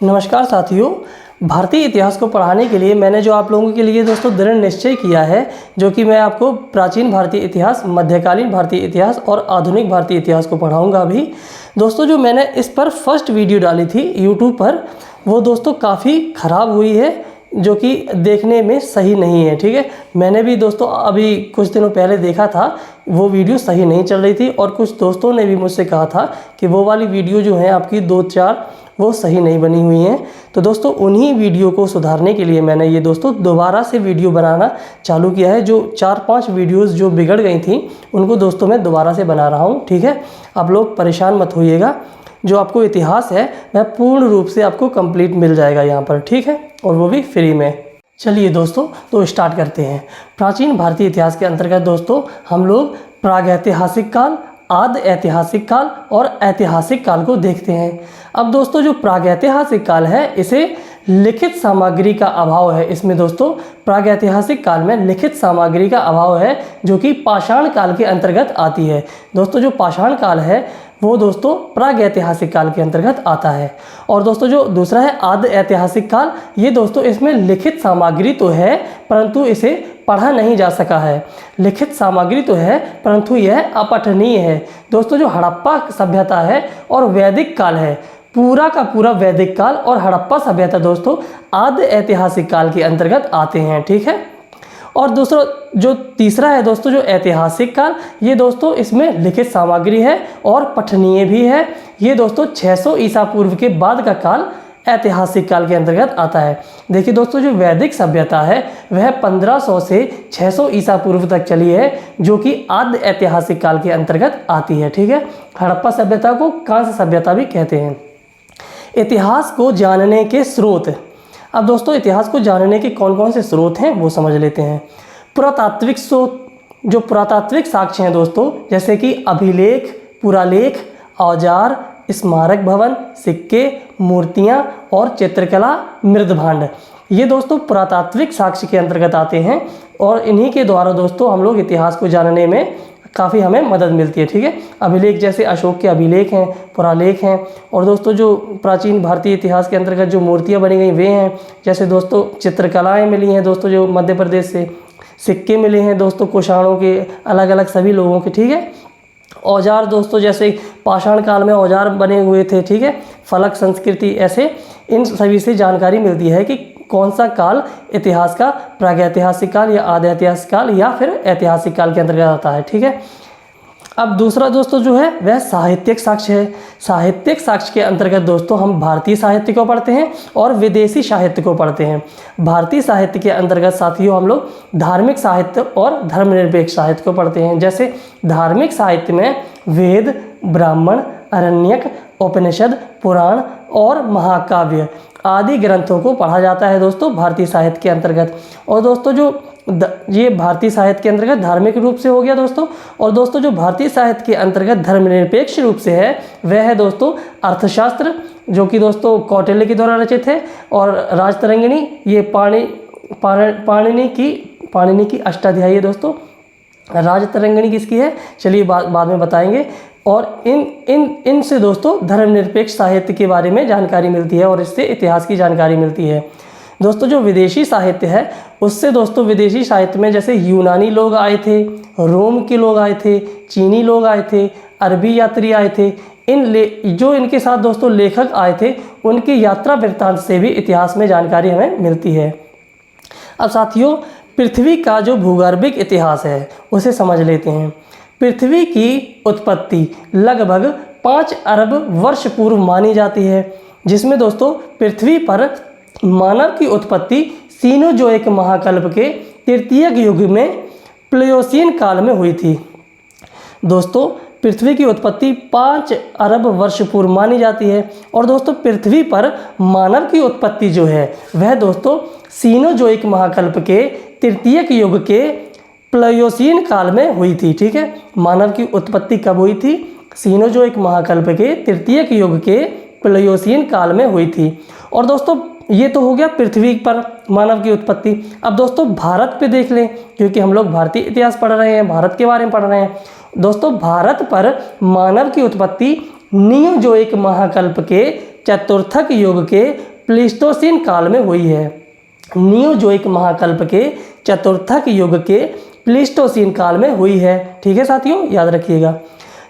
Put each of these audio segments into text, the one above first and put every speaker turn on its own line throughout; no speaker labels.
नमस्कार साथियों, भारतीय इतिहास को पढ़ाने के लिए मैंने जो आप लोगों के लिए दोस्तों दृढ़ निश्चय किया है, जो कि मैं आपको प्राचीन भारतीय इतिहास, मध्यकालीन भारतीय इतिहास और आधुनिक भारतीय इतिहास को पढ़ाऊंगा अभी। दोस्तों जो मैंने इस पर फर्स्ट वीडियो डाली थी यूट्यूब पर, वो दोस्तों काफ़ी ख़राब हुई है, जो कि देखने में सही नहीं है। ठीक है, मैंने भी दोस्तों अभी कुछ दिनों पहले देखा था, वो वीडियो सही नहीं चल रही थी और कुछ दोस्तों ने भी मुझसे कहा था कि वो वाली वीडियो जो है आपकी 2-4 वो सही नहीं बनी हुई हैं। तो दोस्तों उन्हीं वीडियो को सुधारने के लिए मैंने ये दोस्तों दोबारा से वीडियो बनाना चालू किया है। जो 4-5 वीडियोस जो बिगड़ गई थी उनको दोस्तों मैं दोबारा से बना रहा हूँ। ठीक है, आप लोग परेशान मत होइएगा, जो आपको इतिहास है वह पूर्ण रूप से आपको कंप्लीट मिल जाएगा यहाँ पर। ठीक है, और वो भी फ्री में। चलिए दोस्तों, तो स्टार्ट करते हैं। प्राचीन भारतीय इतिहास के अंतर्गत दोस्तों हम लोग प्रागैतिहासिक काल, आद्य ऐतिहासिक काल और ऐतिहासिक काल को देखते हैं। अब दोस्तों जो प्रागैतिहासिक काल है, इसे लिखित सामग्री का अभाव है। इसमें दोस्तों प्रागैतिहासिक काल में लिखित सामग्री का अभाव है, जो कि पाषाण काल के अंतर्गत आती है। दोस्तों जो पाषाण काल है वो दोस्तों प्रागैतिहासिक काल के अंतर्गत आता है। और दोस्तों जो दूसरा है आद्य ऐतिहासिक काल, ये दोस्तों इसमें लिखित सामग्री तो है परंतु इसे पढ़ा नहीं जा सका है। लिखित सामग्री तो है परंतु यह अपठनीय है। दोस्तों जो हड़प्पा सभ्यता है और वैदिक काल है, पूरा का पूरा वैदिक काल और हड़प्पा सभ्यता दोस्तों आद्य ऐतिहासिक काल के अंतर्गत आते हैं। ठीक है, और दूसरा जो तीसरा है दोस्तों जो ऐतिहासिक काल, ये दोस्तों इसमें लिखित सामग्री है और पठनीय भी है। ये दोस्तों 600 ईसा पूर्व के बाद का काल ऐतिहासिक काल के अंतर्गत आता है। देखिए दोस्तों जो वैदिक सभ्यता है वह 1500 से 600 ईसा पूर्व तक चली है, जो कि आद्य ऐतिहासिक काल के अंतर्गत आती है। ठीक है, हड़प्पा सभ्यता को कांस्य सभ्यता भी कहते हैं। इतिहास को जानने के स्रोत। अब दोस्तों इतिहास को जानने के कौन कौन से स्रोत हैं वो समझ लेते हैं। पुरातात्विक स्रोत, जो पुरातात्विक साक्ष्य हैं दोस्तों, जैसे कि अभिलेख, पुरालेख, औजार, स्मारक भवन, सिक्के, मूर्तियां और चित्रकला, मृदभांड, ये दोस्तों पुरातात्विक साक्ष्य के अंतर्गत आते हैं। और इन्हीं के द्वारा दोस्तों हम लोग इतिहास को जानने में काफ़ी हमें मदद मिलती है। ठीक है, अभिलेख जैसे अशोक के अभिलेख हैं, पुरालेख हैं, और दोस्तों जो प्राचीन भारतीय इतिहास के अंतर्गत जो मूर्तियां बनी गई वे हैं। जैसे दोस्तों चित्रकलाएं मिली हैं दोस्तों जो मध्य प्रदेश से, सिक्के मिले हैं दोस्तों कुषाणों के, अलग अलग सभी लोगों के। ठीक है, औजार दोस्तों जैसे पाषाण काल में औजार बने हुए थे। ठीक है, फलक संस्कृति, ऐसे इन सभी से जानकारी मिलती है कि कौन सा काल इतिहास का प्रागैतिहासिक काल या आद्य ऐतिहासिक काल या फिर ऐतिहासिक काल के अंतर्गत आता है। ठीक है, अब दूसरा दोस्तों जो है वह साहित्यिक साक्ष्य है। साहित्यिक साक्ष्य के अंतर्गत दोस्तों हम भारतीय साहित्य को पढ़ते हैं और विदेशी साहित्य को पढ़ते हैं। भारतीय साहित्य के अंतर्गत साथियों हम लोग धार्मिक साहित्य और धर्मनिरपेक्ष साहित्य को पढ़ते हैं। जैसे धार्मिक साहित्य में वेद, ब्राह्मण, अरण्यक, उपनिषद, पुराण और महाकाव्य आदि ग्रंथों को पढ़ा जाता है दोस्तों भारतीय साहित्य के अंतर्गत। और दोस्तों जो ये भारतीय साहित्य के अंतर्गत धार्मिक रूप से हो गया दोस्तों। और दोस्तों जो भारतीय साहित्य के अंतर्गत धर्मनिरपेक्ष रूप से है वह है दोस्तों अर्थशास्त्र, जो कि दोस्तों कौटिल्य के द्वारा रचित है, और राजतरंगिणी, ये पाणिनि की अष्टाध्यायी है दोस्तों। राजतरंगिणी किसकी है चलिए बाद में बताएंगे। और इनसे दोस्तों धर्मनिरपेक्ष साहित्य के बारे में जानकारी मिलती है और इससे इतिहास की जानकारी मिलती है। दोस्तों जो विदेशी साहित्य है उससे दोस्तों विदेशी साहित्य में जैसे यूनानी लोग आए थे, रोम के लोग आए थे, चीनी लोग आए थे, अरबी यात्री आए थे, जो इनके साथ दोस्तों लेखक आए थे उनकी यात्रा वृत्तांत से भी इतिहास में जानकारी हमें मिलती है। अब साथियों पृथ्वी का जो भूगर्भिक इतिहास है उसे समझ लेते हैं। पृथ्वी की उत्पत्ति लगभग 5 अरब वर्ष पूर्व मानी जाती है, जिसमें दोस्तों पृथ्वी पर मानव की उत्पत्ति सीनोजोइक महाकल्प के तृतीयक युग में प्लेयोसीन काल में हुई थी। दोस्तों पृथ्वी की उत्पत्ति 5 अरब वर्ष पूर्व मानी जाती है। और दोस्तों पृथ्वी पर मानव की उत्पत्ति जो है वह दोस्तों सीनोजोइक महाकल्प के तृतीयक युग के प्लेयोसीन काल में हुई थी। ठीक है, मानव की उत्पत्ति कब हुई थी? सीनोजोइक महाकल्प के तृतीयक युग के प्लेयोसीन काल में हुई थी। और दोस्तों ये तो हो गया पृथ्वी पर मानव की उत्पत्ति। अब दोस्तों भारत पे देख लें, क्योंकि हम लोग भारतीय इतिहास पढ़ रहे हैं, भारत के बारे में पढ़ रहे हैं। दोस्तों भारत पर मानव की उत्पत्ति नियोजोइक महाकल्प के चतुर्थक युग के प्लीस्टोसीन काल में हुई है। नियोजोइक महाकल्प के चतुर्थक युग के प्लीस्टोसीन काल में हुई है। ठीक है साथियों, याद रखिएगा।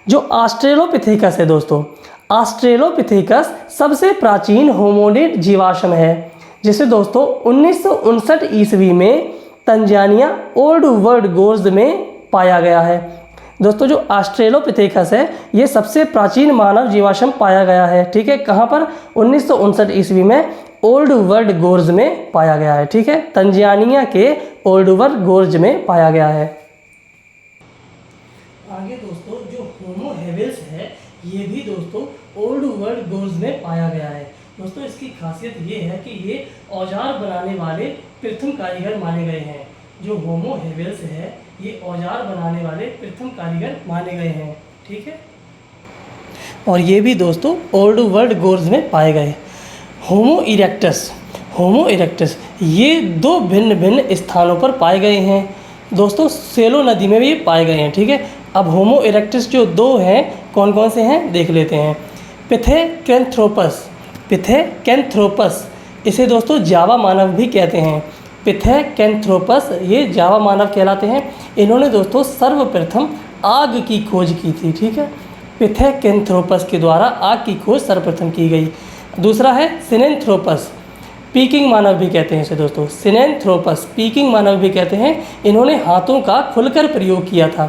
जो ऑस्ट्रेलोपिथेकस है दोस्तों, ऑस्ट्रेलोपिथेकस सबसे प्राचीन होमोनिड जीवाश्म है, जिसे दोस्तों 1959 ईस्वी में तंजानिया ओल्ड वर्ल्ड गोर्ज में पाया गया है। दोस्तों जो ऑस्ट्रेलोपिथेकस है ये सबसे प्राचीन मानव जीवाश्म पाया गया है। ठीक है, कहाँ पर? 1959 ईस्वी में ओल्ड वर्ल्ड गोर्ज में पाया गया है। ठीक है, तंजानिया के ओल्ड वर्ल्ड गोर्ज में पाया गया है। आगे दोस्तों जो होमो हेबिल्स है ये भी दोस्तों ओल्ड वर्ल्ड गोर्ज में पाया गया है। दोस्तों इसकी खासियत ये है कि ये औजार बनाने वाले प्रथम कारीगर माने गए हैं। जो होमो हेबिल्स है ये औजार बनाने वाले प्रथम कारीगर माने गए हैं। ठीक है, और ये भी दोस्तों ओल्ड वर्ल्ड गोर्ज में पाए गए। होमो इरेक्टस, होमो इरेक्टस ये दो भिन्न भिन्न स्थानों पर पाए गए हैं दोस्तों। सेलो नदी में भी पाए गए हैं। ठीक है, अब होमो इरेक्टस जो दो हैं कौन कौन से हैं देख लेते हैं। पिथेकैंथ्रोपस, पिथेकैंथ्रोपस इसे दोस्तों जावा मानव भी कहते हैं। पिथेकैंथ्रोपस ये जावा मानव कहलाते हैं। इन्होंने दोस्तों सर्वप्रथम आग की खोज की थी। ठीक है, पिथेकैंथ्रोपस के द्वारा आग की खोज सर्वप्रथम की गई। दूसरा है सिनेंथ्रोपस, पीकिंग मानव भी कहते हैं इसे दोस्तों। सिनेंथ्रोपस पीकिंग मानव भी कहते हैं। इन्होंने हाथों का खुलकर प्रयोग किया था।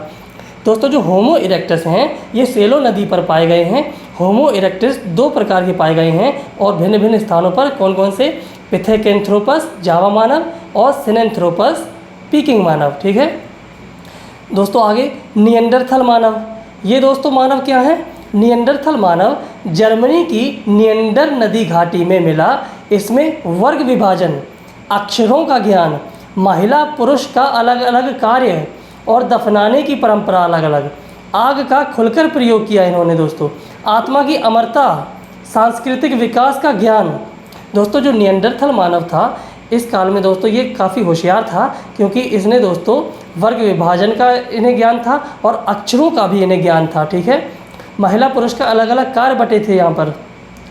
दोस्तों जो होमो इरेक्टस हैं ये सेलो नदी पर पाए गए हैं। होमो इरेक्टस दो प्रकार के पाए गए हैं और भिन्न भिन्न स्थानों पर। कौन कौन से? पिथेकैंथ्रोपस जावा मानव और सिनेंथ्रोपस पीकिंग मानव। ठीक है दोस्तों, आगे निएंडरथल मानव। ये दोस्तों मानव क्या है? निएंडरथल मानव जर्मनी की निएंडर नदी घाटी में मिला। इसमें वर्ग विभाजन, अक्षरों का ज्ञान, महिला पुरुष का अलग अलग कार्य और दफनाने की परंपरा अलग अलग। आग का खुलकर प्रयोग किया इन्होंने दोस्तों। आत्मा की अमरता, सांस्कृतिक विकास का ज्ञान। दोस्तों जो निएंडरथल मानव था इस काल में दोस्तों ये काफ़ी होशियार था, क्योंकि इसने दोस्तों वर्ग विभाजन का इन्हें ज्ञान था और अक्षरों का भी इन्हें ज्ञान था। ठीक है, महिला पुरुष का अलग अलग कार्य बटे थे यहाँ पर।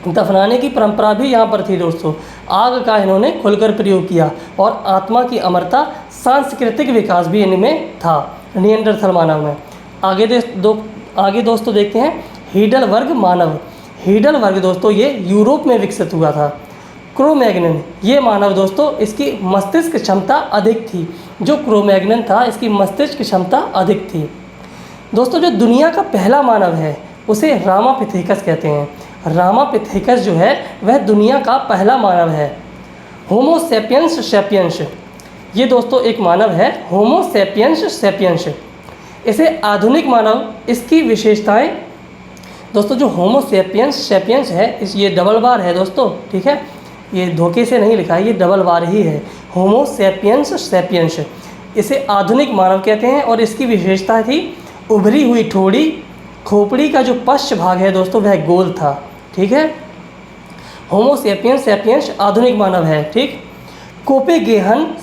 दफनाने की परंपरा भी यहाँ पर थी दोस्तों। आग का इन्होंने खुलकर प्रयोग किया और आत्मा की अमरता, सांस्कृतिक विकास भी इनमें था निएंडरथल मानव में। आगे दोस्तों देखते हैं हीडलबर्ग मानव। हीडलबर्ग दोस्तों ये यूरोप में विकसित हुआ था। क्रोमैग्नन ये मानव दोस्तों इसकी मस्तिष्क क्षमता अधिक थी। जो क्रोमैग्नन था इसकी मस्तिष्क क्षमता अधिक थी। दोस्तों जो दुनिया का पहला मानव है उसे रामापिथेकस कहते हैं। रामापिथेकस जो है वह दुनिया का पहला मानव है। होमो सैपियंस सैपियंस ये दोस्तों एक मानव है। होमो सैपियंस सैपियंस इसे आधुनिक मानव। इसकी विशेषताएं दोस्तों जो होमो सैपियंस सैपियंस है ये डबल बार है दोस्तों। ठीक है, ये धोखे से नहीं लिखा है, ये डबल बार ही है। होमो सैपियंस सैपियंस इसे आधुनिक मानव कहते हैं और इसकी विशेषता थी उभरी हुई ठोड़ी। खोपड़ी का जो पश्च भाग है दोस्तों वह गोल था। ठीक है, होमो सैपियंस सैपियंस आधुनिक मानव है। ठीक, कोपेगेहन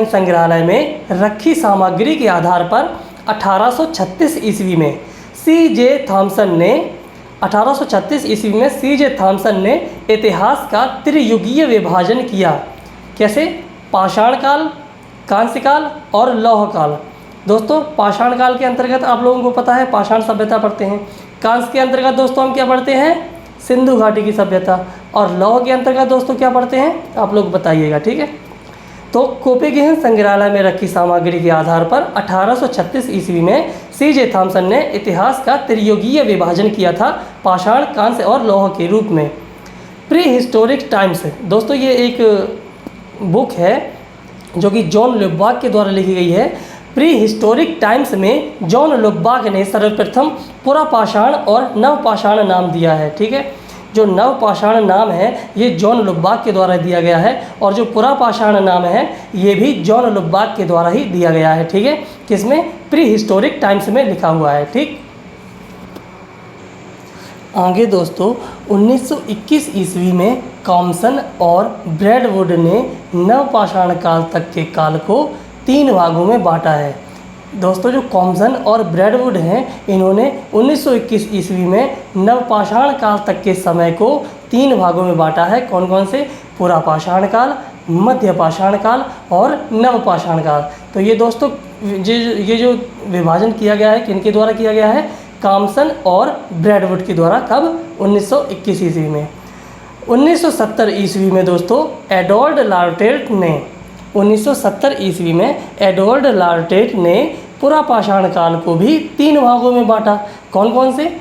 संग्रहालय में रखी सामग्री के आधार पर 1836 ईस्वी में C.J. थॉमसन ने इतिहास का त्रियुगीय विभाजन किया। कैसे? पाषाण काल, कांस्य काल और लौह काल। दोस्तों पाषाण काल के अंतर्गत आप लोगों को पता है पाषाण सभ्यता पढ़ते हैं। कांस्य के अंतर्गत दोस्तों हम क्या पढ़ते हैं? सिंधु घाटी की सभ्यता। और लौह के अंतर्गत दोस्तों क्या पढ़ते हैं आप लोग बताइएगा। ठीक है, तो कोपेगेहन संग्रहालय में रखी सामग्री के आधार पर 1836 ईस्वी में C.J. थॉमसन ने इतिहास का त्रियुगीय विभाजन किया था पाषाण, कांस्य और लौह के रूप में। प्री हिस्टोरिक टाइम्स दोस्तों ये एक बुक है जो कि जॉन लुबाक के द्वारा लिखी गई है। प्री हिस्टोरिक टाइम्स में जॉन लुबाक ने सर्वप्रथम पुरापाषाण और नवपाषाण नाम दिया है। ठीक है, जो नवपाषाण नाम है ये जॉन लुबाक के द्वारा दिया गया है और जो पुरापाषाण नाम है ये भी जॉन लुबाक के द्वारा ही दिया गया है। ठीक है, किसमें? प्री हिस्टोरिक टाइम्स में लिखा हुआ है। ठीक, आगे दोस्तों 1921 ईस्वी में कॉम्सन और ब्रैडवुड ने नवपाषाण काल तक के काल को 3 भागों में बांटा है। दोस्तों जो कॉम्सन और ब्रैडवुड हैं, इन्होंने 1921 ईस्वी में नवपाषाण काल तक के समय को 3 भागों में बांटा है। कौन कौन से? पुरापाषाण काल, मध्य पाषाण काल और नवपाषाण काल। तो ये दोस्तों ये जो विभाजन किया गया है किनके द्वारा किया गया है? कॉम्सन और ब्रैडवुड के द्वारा। कब? 1921 ईस्वी में। 1970 ईस्वी में दोस्तों एडवर्ड लार्टेट ने 1970 ईस्वी में एडवर्ड लार्टेट ने पुरापाषाण काल को भी 3 भागों में बांटा। कौन कौन से?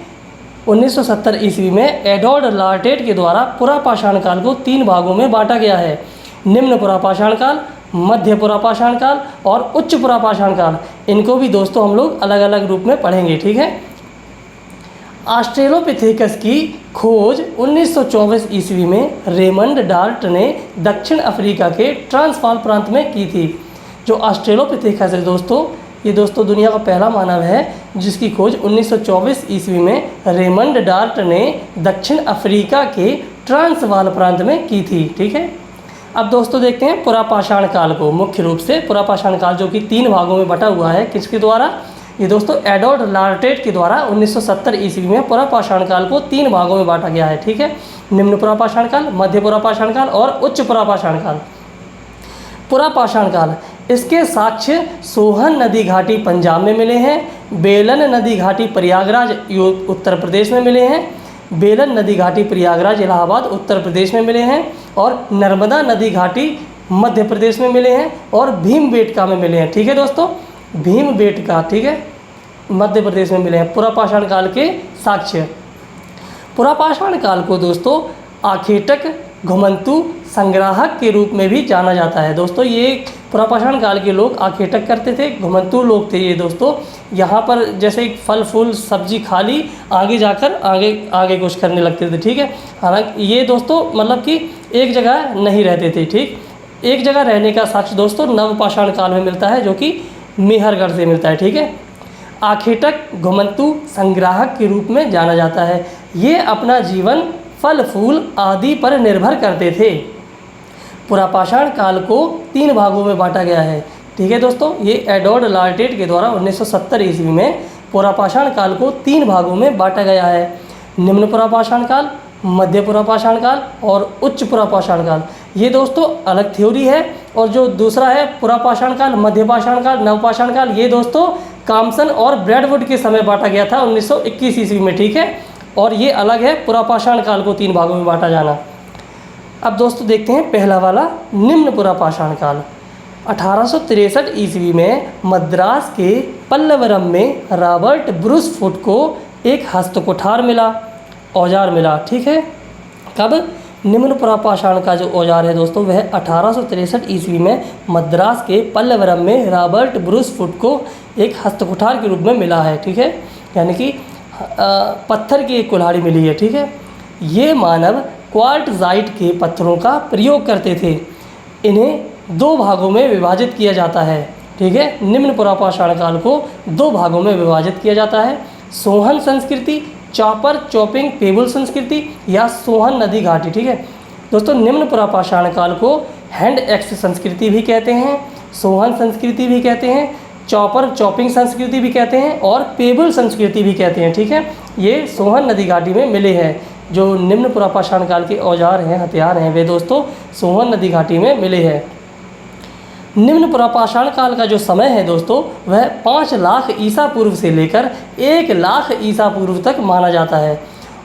1970 ईस्वी में एडवर्ड लार्टेट के द्वारा पुरापाषाण काल को 3 भागों में बांटा गया है। निम्न पुरापाषाण काल, मध्य पुरापाषाण काल और उच्च पुरापाषाण काल। इनको भी दोस्तों हम लोग अलग अलग रूप में पढ़ेंगे, ठीक है। ऑस्ट्रेलोपिथेकस की खोज 1924 ईस्वी में रेमंड डार्ट ने दक्षिण अफ्रीका के ट्रांसवाल प्रांत में की थी। जो ऑस्ट्रेलोपिथेकस है दोस्तों, ये दोस्तों दुनिया का पहला मानव है जिसकी खोज 1924 ईस्वी में रेमंड डार्ट ने दक्षिण अफ्रीका के ट्रांसवाल प्रांत में की थी, ठीक है। अब दोस्तों देखते हैं पुरापाषाण काल को। मुख्य रूप से पुरापाषाण काल जो कि 3 भागों में बटा हुआ है, किसके द्वारा? ये दोस्तों एडवर्ड लार्टेट के द्वारा 1970 ईस्वी में पुरापाषाण काल को 3 भागों में बांटा गया है, ठीक है। निम्न पुरापाषाण काल, मध्य पुरापाषाण काल और उच्च पुरापाषाण काल। पुरापाषाण काल, इसके साक्ष्य सोहन नदी घाटी पंजाब में मिले हैं, बेलन नदी घाटी प्रयागराज उत्तर प्रदेश में मिले हैं, बेलन नदी घाटी प्रयागराज इलाहाबाद उत्तर प्रदेश में मिले हैं और नर्मदा नदी घाटी मध्य प्रदेश में मिले हैं और भीमबेटका में मिले हैं, ठीक है दोस्तों। भीमबेटका, ठीक है, मध्य प्रदेश में मिले हैं। पुरापाषाण काल के साक्ष्य। पुरापाषाण काल को दोस्तों आखेटक, घुमंतु, संग्राहक के रूप में भी जाना जाता है। दोस्तों ये पुरापाषाण काल के लोग आखेटक करते थे, घुमंतु लोग थे ये दोस्तों। यहाँ पर जैसे फल फूल सब्जी खा ली, आगे जाकर आगे कुछ करने लगते थे, ठीक है। हालांकि ये दोस्तों मतलब कि एक जगह नहीं रहते थे, ठीक। एक जगह रहने का साक्ष्य दोस्तों नवपाषाण काल में मिलता है, जो कि मेहरगढ़ से मिलता है, ठीक है। आखेटक, घुमंतु, संग्राहक के रूप में जाना जाता है। ये अपना जीवन फल फूल आदि पर निर्भर करते थे। पुरापाषाण काल को 3 भागों में बांटा गया है, ठीक है दोस्तों। ये एडवर्ड लार्टेट के द्वारा 1970 ईस्वी में पुरापाषाण काल को 3 भागों में बांटा गया है। निम्न पुरापाषाण काल, मध्य पुरापाषाण काल और उच्च पुरापाषाण काल। ये दोस्तों अलग थ्योरी है। और जो दूसरा है पुरापाषाण काल, मध्य पाषाण काल, नवपाषाण काल, ये दोस्तों कॉम्सन और ब्रैडवुड के समय बांटा गया था 1921 ईस्वी में, ठीक है। और ये अलग है पुरापाषाण काल को 3 भागों में बांटा जाना। अब दोस्तों देखते हैं पहला वाला निम्न पुरापाषाण काल। 1863 ईस्वी में मद्रास के पल्लवरम में रॉबर्ट ब्रूस फुट को एक हस्तकुठार मिला, औजार मिला, ठीक है। कब? निम्न पुरापाषाण का जो औजार है दोस्तों वह 1863 ईस्वी में मद्रास के पल्लवरम में रॉबर्ट ब्रूस फुट को एक हस्तकुठार के रूप में मिला है, ठीक है। यानी कि पत्थर की एक कुल्हाड़ी मिली है, ठीक है। ये मानव क्वार्टजाइट के पत्थरों का प्रयोग करते थे। इन्हें 2 भागों में विभाजित किया जाता है, ठीक है। निम्न पुरापाषाण काल को 2 भागों में विभाजित किया जाता है। सोहन संस्कृति, चॉपर चॉपिंग पेबल संस्कृति या सोहन नदी घाटी, ठीक है दोस्तों। निम्न पुरापाषाण काल को हैंड एक्स संस्कृति भी कहते हैं, सोहन संस्कृति भी कहते हैं, चॉपर चॉपिंग संस्कृति भी कहते हैं और पेबल संस्कृति भी कहते हैं, ठीक है। ये सोहन नदी घाटी में मिले हैं। जो निम्न पुरापाषाण काल के औजार हैं, हथियार हैं, वे दोस्तों सोहन नदी घाटी में मिले हैं। निम्न पुरापाषाण काल का जो समय है दोस्तों वह 5 लाख ईसा पूर्व से लेकर 1 लाख ईसा पूर्व तक माना जाता है।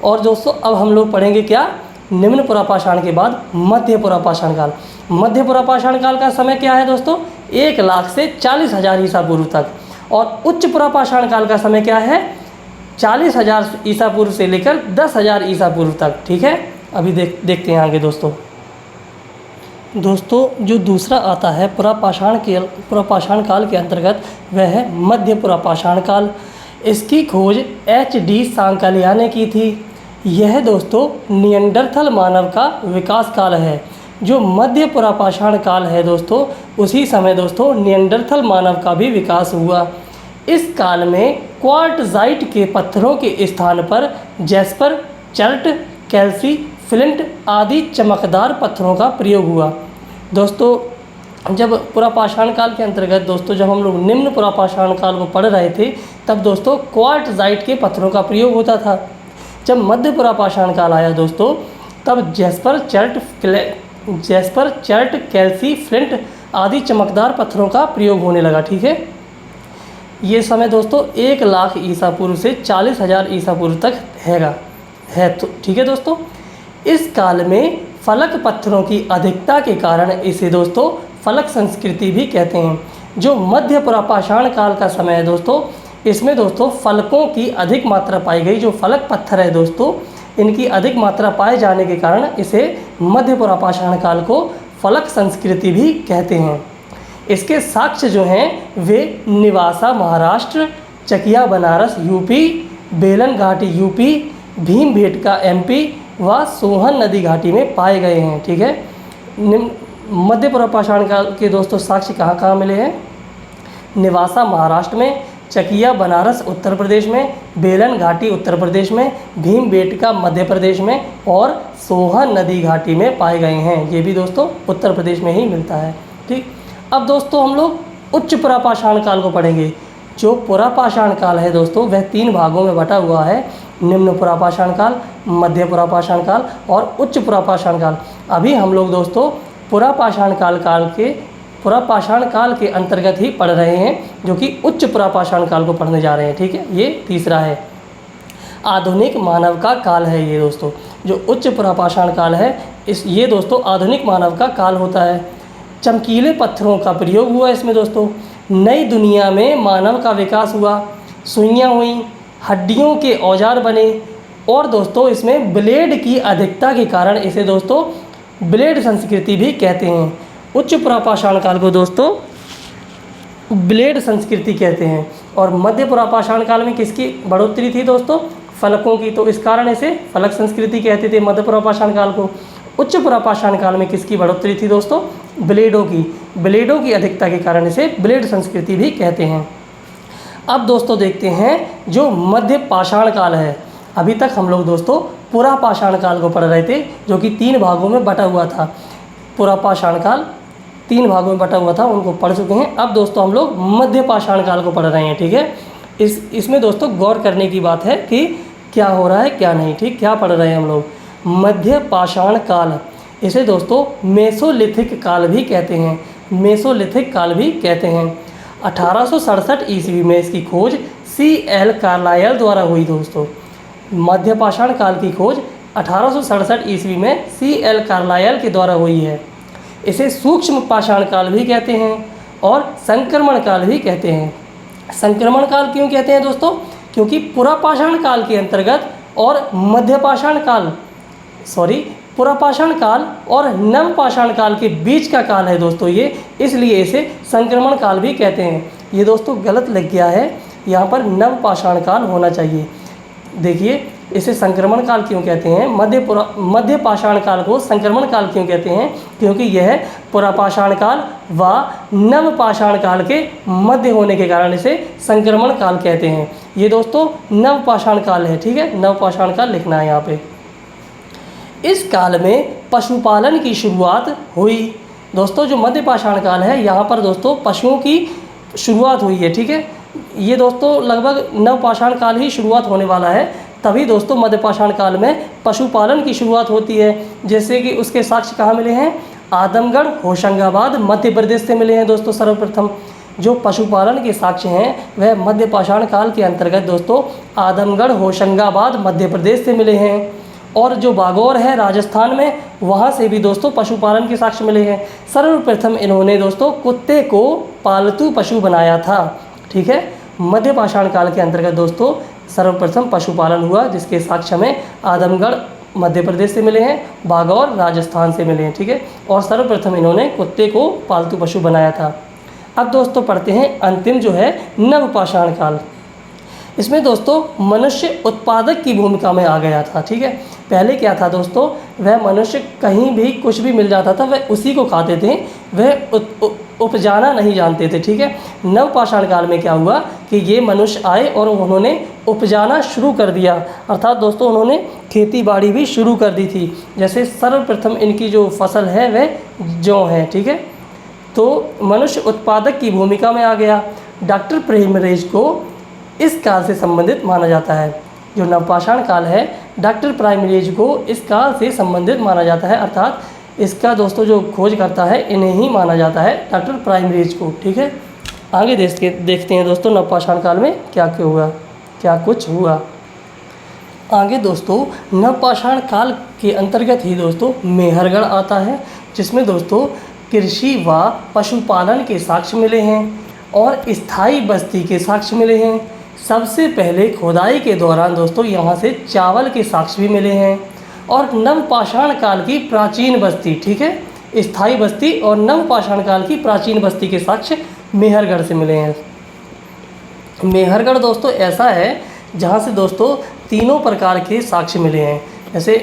और दोस्तों अब हम लोग पढ़ेंगे क्या? निम्न पुरापाषाण के बाद मध्य पुरापाषाण काल। मध्य पुरापाषाण काल का समय क्या है दोस्तों? 1 लाख से 40,000 ईसा पूर्व तक। और उच्च पुरापाषाण काल का समय क्या है? 40,000 ईसा पूर्व से लेकर 10,000 ईसा पूर्व तक, ठीक है। अभी देखते हैं आगे दोस्तों जो दूसरा आता है पुरापाषाण काल के अंतर्गत वह है मध्य पुरापाषाण काल। इसकी खोज HD सांकालिया ने की थी। यह दोस्तों निएंडरथल मानव का विकास काल है। जो मध्य पुरापाषाण काल है दोस्तों उसी समय दोस्तों निएंडरथल मानव का भी विकास हुआ। इस काल में क्वार्टजाइट के पत्थरों के स्थान पर जैस्पर, चर्ट, कैल्सी, फ्लिंट आदि चमकदार पत्थरों का प्रयोग हुआ। दोस्तों जब पुरापाषाण काल के अंतर्गत दोस्तों जब हम लोग निम्न पुरापाषाण काल को पढ़ रहे थे तब दोस्तों क्वार्टजाइट के पत्थरों का प्रयोग होता था। जब मध्य पुरापाषाण काल आया दोस्तों तब जैस्पर, चर्ट, कैल्सी, फ्लिंट आदि चमकदार पत्थरों का प्रयोग होने लगा। ठीक है, ये समय दोस्तों 1 लाख ईसा पूर्व से 40,000 ईसा पूर्व तक है तो ठीक है दोस्तों। इस काल में फलक पत्थरों की अधिकता के कारण इसे दोस्तों फलक संस्कृति भी कहते हैं। जो मध्य पुरापाषाण काल का समय है दोस्तों, इसमें दोस्तों फलकों की अधिक मात्रा पाई गई। जो फलक पत्थर है दोस्तों, इनकी अधिक मात्रा पाए जाने के कारण इसे मध्य पुरापाषाण काल को फलक संस्कृति भी कहते हैं। इसके साक्ष्य जो हैं वे निवासा महाराष्ट्र, चकिया बनारस यूपी, बेलन घाटी यूपी, भीमबेटका एमपी व सोहन नदी घाटी में पाए गए हैं। ठीक है, मध्य पुरापाषाण काल के दोस्तों साक्ष्य कहाँ कहाँ मिले हैं? निवासा महाराष्ट्र में, चकिया बनारस उत्तर प्रदेश में, बेलन घाटी उत्तर प्रदेश में, भीमबेटका मध्य प्रदेश में और सोहन नदी घाटी में पाए गए हैं। ये भी दोस्तों उत्तर प्रदेश में ही मिलता है। ठीक, अब दोस्तों हम लोग उच्च पुरापाषाण काल को पढ़ेंगे। जो पुरापाषाण काल है दोस्तों वह 3 भागों में बटा हुआ है। निम्न पुरापाषाण काल, मध्य पुरापाषाण काल और उच्च पुरापाषाण काल। अभी हम लोग दोस्तों पुरापाषाण काल के अंतर्गत ही पढ़ रहे हैं, जो कि उच्च पुरापाषाण काल को पढ़ने जा रहे हैं। ठीक है, ये तीसरा है। आधुनिक मानव का काल है ये दोस्तों। जो उच्च पुरापाषाण काल है ये दोस्तों आधुनिक मानव का काल होता है। चमकीले पत्थरों का प्रयोग हुआ इसमें दोस्तों। नई दुनिया में मानव का विकास हुआ, सुइयाँ हुई, हड्डियों के औजार बने और दोस्तों इसमें ब्लेड की अधिकता के कारण इसे दोस्तों ब्लेड संस्कृति भी कहते हैं। उच्च पुरापाषाण काल को दोस्तों ब्लेड संस्कृति कहते हैं। और मध्य पुरापाषाण काल में किसकी बढ़ोतरी थी दोस्तों? फलकों की, तो इस कारण इसे फलक संस्कृति कहते थे मध्य पुरापाषाण काल को। उच्च पुरापाषाण काल में किसकी बढ़ोतरी थी दोस्तों? ब्लेडों की अधिकता के कारण इसे ब्लेड संस्कृति भी कहते हैं। अब दोस्तों देखते हैं जो मध्य पाषाण काल है। अभी तक हम लोग दोस्तों पुरापाषाण काल को पढ़ रहे थे, जो कि 3 भागों में बटा हुआ था। पुरापाषाण काल 3 भागों में बटा हुआ था, उनको पढ़ चुके हैं। अब दोस्तों हम लोग मध्य पाषाण काल को पढ़ रहे हैं। ठीक है, इसमें दोस्तों गौर करने की बात है कि क्या हो रहा है क्या नहीं। ठीक, क्या पढ़ रहे हैं हम लोग? मध्य पाषाण काल, इसे दोस्तों मेसोलिथिक काल भी कहते हैं। मेसोलिथिक काल भी कहते हैं। 1867 ईस्वी में इसकी खोज C.L. कार्लायल द्वारा हुई दोस्तों। मध्य पाषाण काल की खोज 1867 ईस्वी में C.L. कार्लायल के द्वारा हुई है। इसे सूक्ष्म पाषाण काल भी कहते हैं और संक्रमण काल भी कहते हैं। संक्रमण काल क्यों कहते हैं दोस्तों? क्योंकि पुरापाषाण काल के अंतर्गत और पुरापाषाण काल और नवपाषाण काल के बीच का काल है दोस्तों ये, इसलिए इसे संक्रमण काल भी कहते हैं। ये दोस्तों गलत लग गया है, यहाँ पर नवपाषाण काल होना चाहिए। देखिए, इसे संक्रमण काल क्यों कहते हैं? मध्य पाषाण काल को संक्रमण काल क्यों कहते हैं? क्योंकि यह पुरापाषाण काल व नवपाषाण काल के मध्य होने के कारण इसे संक्रमण काल कहते हैं। ये दोस्तों नवपाषाण काल है। ठीक है, नवपाषाण काल लिखना है यहाँ पे। इस काल में पशुपालन की शुरुआत हुई दोस्तों। जो मध्य पाषाण काल है यहाँ पर दोस्तों पशुओं की शुरुआत हुई है। ठीक है, ये दोस्तों लगभग नवपाषाण काल ही शुरुआत होने वाला है, तभी दोस्तों मध्य पाषाण काल में पशुपालन की शुरुआत होती है। जैसे कि उसके साक्ष्य कहाँ मिले हैं? आदमगढ़, होशंगाबाद मध्य प्रदेश से मिले हैं दोस्तों। सर्वप्रथम जो पशुपालन के साक्ष्य हैं वह मध्य पाषाण काल के अंतर्गत दोस्तों आदमगढ़, होशंगाबाद मध्य प्रदेश से मिले हैं। और जो बागौर है राजस्थान में, वहाँ से भी दोस्तों पशुपालन के साक्ष्य मिले हैं। सर्वप्रथम इन्होंने दोस्तों कुत्ते को पालतू पशु बनाया था। ठीक है, मध्य पाषाण काल के अंतर्गत दोस्तों सर्वप्रथम पशुपालन हुआ, जिसके साक्ष्य में आदमगढ़ मध्य प्रदेश से मिले हैं, बागौर राजस्थान से मिले हैं। ठीक है, और सर्वप्रथम इन्होंने कुत्ते को पालतू पशु बनाया था। अब दोस्तों पढ़ते हैं अंतिम जो है नवपाषाण काल। इसमें दोस्तों मनुष्य उत्पादक की भूमिका में आ गया था। ठीक है, पहले क्या था दोस्तों? वह मनुष्य कहीं भी कुछ भी मिल जाता था वह उसी को खाते थे, वह उपजाना नहीं जानते थे। ठीक है, नवपाषाण काल में क्या हुआ कि ये मनुष्य आए और उन्होंने उपजाना शुरू कर दिया, अर्थात दोस्तों उन्होंने खेती बाड़ी भी शुरू कर दी थी। जैसे सर्वप्रथम इनकी जो फसल है वह जौ है। ठीक है, तो मनुष्य उत्पादक की भूमिका में आ गया। डॉक्टर प्राइमरीज को इस काल से संबंधित माना जाता है। जो नवपाषाण काल है डॉक्टर प्राइमरीज को इस काल से संबंधित माना जाता है, अर्थात इसका दोस्तों जो खोज करता है इन्हें ही माना जाता है, डॉक्टर प्राइमरीज को। ठीक है, आगे देखते हैं दोस्तों नवपाषाण काल में क्या कुछ हुआ। आगे दोस्तों नवपाषाण काल के अंतर्गत ही दोस्तों मेहरगढ़ आता है, जिसमें दोस्तों कृषि व पशुपालन के साक्ष्य मिले हैं और स्थायी बस्ती के साक्ष्य मिले हैं। सबसे पहले खुदाई के दौरान दोस्तों यहाँ से चावल के साक्ष्य भी मिले हैं और नवपाषाण काल की प्राचीन बस्ती, ठीक है, स्थायी बस्ती और नवपाषाण काल की प्राचीन बस्ती के साक्ष्य मेहरगढ़ से मिले हैं। मेहरगढ़ दोस्तों ऐसा है जहाँ से दोस्तों तीनों प्रकार के साक्ष्य मिले हैं, जैसे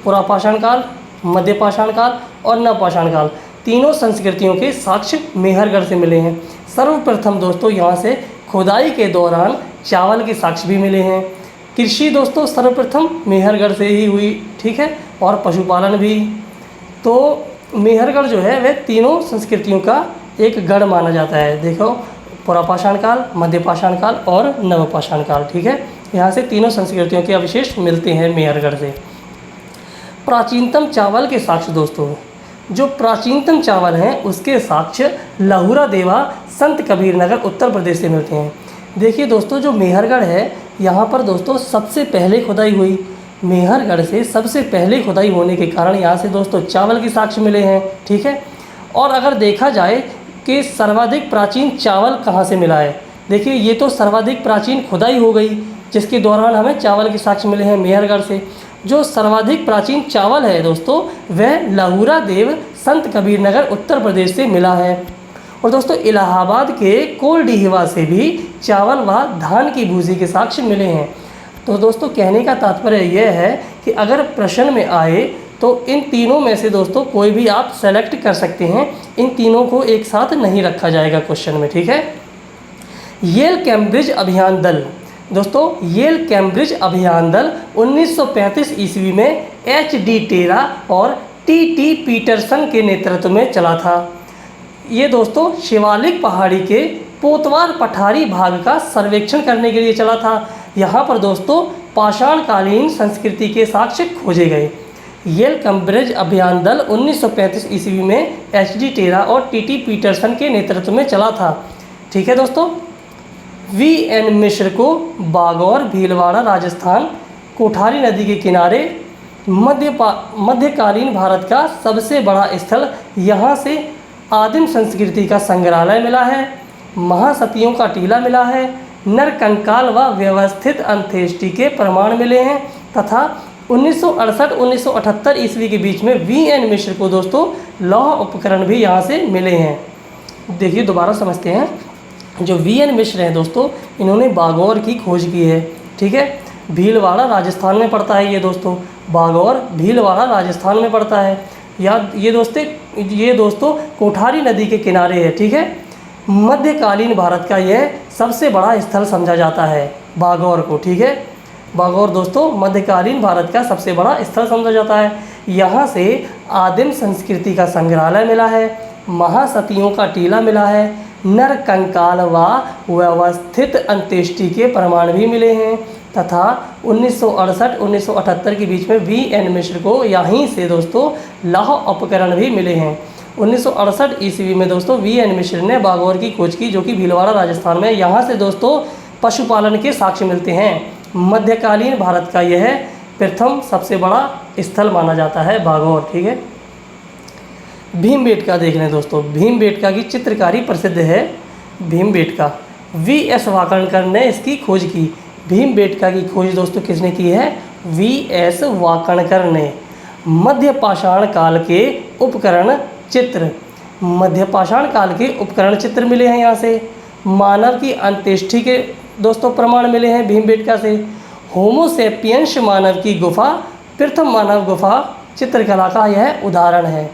पुरापाषाण काल, मध्यपाषाण काल और नवपाषाण काल, तीनों संस्कृतियों के साक्ष्य मेहरगढ़ से मिले हैं। सर्वप्रथम दोस्तों यहाँ से खुदाई के दौरान चावल के साक्ष्य भी मिले हैं। कृषि दोस्तों सर्वप्रथम मेहरगढ़ से ही हुई, ठीक है, और पशुपालन भी। तो मेहरगढ़ जो है वह तीनों संस्कृतियों का एक गढ़ माना जाता है। देखो पुरापाषाण काल, मध्यपाषाण काल और नवपाषाण काल, ठीक है, यहाँ से तीनों संस्कृतियों के अवशेष मिलते हैं मेहरगढ़ से। प्राचीनतम चावल के साक्ष्य दोस्तों, जो प्राचीनतम चावल हैं उसके साक्ष्य लहुरा देवा संत कबीर नगर उत्तर प्रदेश से मिलते हैं। देखिए दोस्तों जो मेहरगढ़ है यहाँ पर दोस्तों सबसे पहले खुदाई हुई, मेहरगढ़ से सबसे पहले खुदाई होने के कारण यहाँ से दोस्तों चावल के साक्ष्य मिले हैं, ठीक है। और अगर देखा जाए कि सर्वाधिक प्राचीन चावल कहाँ से मिला है, देखिए ये तो सर्वाधिक प्राचीन खुदाई हो गई जिसके दौरान हमें चावल के साक्ष्य मिले हैं मेहरगढ़ से। जो सर्वाधिक प्राचीन चावल है दोस्तों वह लहुरा देव संत कबीर नगर उत्तर प्रदेश से मिला है। और दोस्तों इलाहाबाद के कोलडीहवा से भी चावल व धान की भूसी के साक्ष्य मिले हैं। तो दोस्तों कहने का तात्पर्य यह है कि अगर प्रश्न में आए तो इन तीनों में से दोस्तों कोई भी आप सेलेक्ट कर सकते हैं, इन तीनों को एक साथ नहीं रखा जाएगा क्वेश्चन में, ठीक है। येल कैम्ब्रिज अभियान दल दोस्तों, येल कैम्ब्रिज अभियान दल 1935 ईस्वी में HD टेरा और TT पीटरसन के नेतृत्व में चला था। ये दोस्तों शिवालिक पहाड़ी के पोतवार पठारी भाग का सर्वेक्षण करने के लिए चला था। यहाँ पर दोस्तों पाषाणकालीन संस्कृति के साक्ष्य खोजे गए। येल कैम्ब्रिज अभियान दल 1935 ईस्वी में HD टेरा और TT पीटरसन के नेतृत्व में चला था, ठीक है दोस्तों। VN मिश्र को बागौर, भीलवाड़ा, राजस्थान, कोठारी नदी के किनारे मध्यकालीन भारत का सबसे बड़ा स्थल, यहाँ से आदिम संस्कृति का संग्रहालय मिला है, महासतियों का टीला मिला है, नरकंकाल व व्यवस्थित अंत्येष्टि के प्रमाण मिले हैं तथा 1968-1978 ईस्वी के बीच में VN मिश्र को दोस्तों लौह उपकरण भी यहाँ से मिले हैं। देखिए दोबारा समझते हैं, जो VN मिश्र हैं दोस्तों इन्होंने बागौर की खोज की है, ठीक है। भीलवाड़ा राजस्थान में पड़ता है ये दोस्तों, बागौर भीलवाड़ा राजस्थान में पड़ता है। ये दोस्तों कोठारी नदी के किनारे है, ठीक है। मध्यकालीन भारत का यह सबसे बड़ा स्थल समझा जाता है बागौर को, ठीक है। बागौर दोस्तों मध्यकालीन भारत का सबसे बड़ा स्थल समझा जाता है। यहाँ से आदिम संस्कृति का संग्रहालय मिला है, महासतियों का टीला मिला है, नरकंकाल व व्यवस्थित अंत्येष्टि के प्रमाण भी मिले हैं तथा 1968-1978 के बीच में VN मिश्र को यहीं से दोस्तों लौह उपकरण भी मिले हैं। 1968 ईस्वी में दोस्तों VN मिश्र ने बागौर की खोज की, जो कि भीलवाड़ा राजस्थान में। यहाँ से दोस्तों पशुपालन के साक्ष्य मिलते हैं। मध्यकालीन भारत का यह प्रथम सबसे बड़ा स्थल माना जाता है बागौर, ठीक है। भीमबेटका देख लें दोस्तों, भीमबेटका की चित्रकारी प्रसिद्ध है। भीमबेटका VS वाकणकर ने इसकी खोज की। भीमबेटका की खोज दोस्तों किसने की है? VS वाकणकर ने। मध्यपाषाण काल के उपकरण चित्र, मध्यपाषाण काल के उपकरण चित्र मिले हैं यहाँ से। मानव की अंत्येष्टि के दोस्तों प्रमाण मिले हैं भीमबेटका से। होमोसेपियंस मानव की गुफा, प्रथम मानव गुफा चित्रकला का यह उदाहरण है।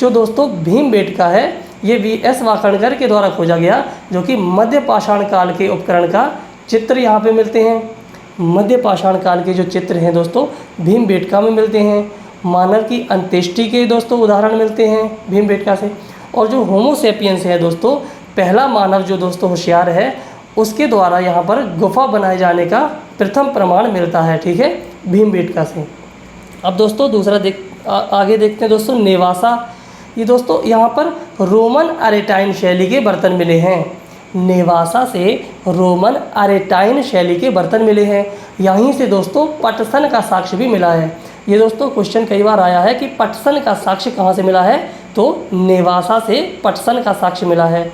जो दोस्तों भीमबेटका है ये VS वाकणकर के द्वारा खोजा गया, जो कि मध्यपाषाण काल के उपकरण का चित्र यहाँ पे मिलते हैं। मध्यपाषाण काल के जो चित्र हैं दोस्तों भीमबेटका में मिलते हैं। मानव की अंत्येष्टि के दोस्तों उदाहरण मिलते हैं भीमबेटका से। और जो होमो सेपियंस है दोस्तों, पहला मानव जो दोस्तों होशियार है, उसके द्वारा यहाँ पर गुफा बनाए जाने का प्रथम प्रमाण मिलता है, ठीक है, भीमबेटका से। अब दोस्तों दूसरा आगे देखते हैं दोस्तों, नेवासा। ये दोस्तों यहाँ पर रोमन अरेटाइन शैली के बर्तन मिले हैं। नेवासा से रोमन अरेटाइन शैली के बर्तन मिले हैं। यहीं से दोस्तों पटसन का साक्ष्य भी मिला है। ये दोस्तों क्वेश्चन कई बार आया है कि पटसन का साक्ष्य कहाँ से मिला है, तो नेवासा से पटसन का साक्ष्य मिला है।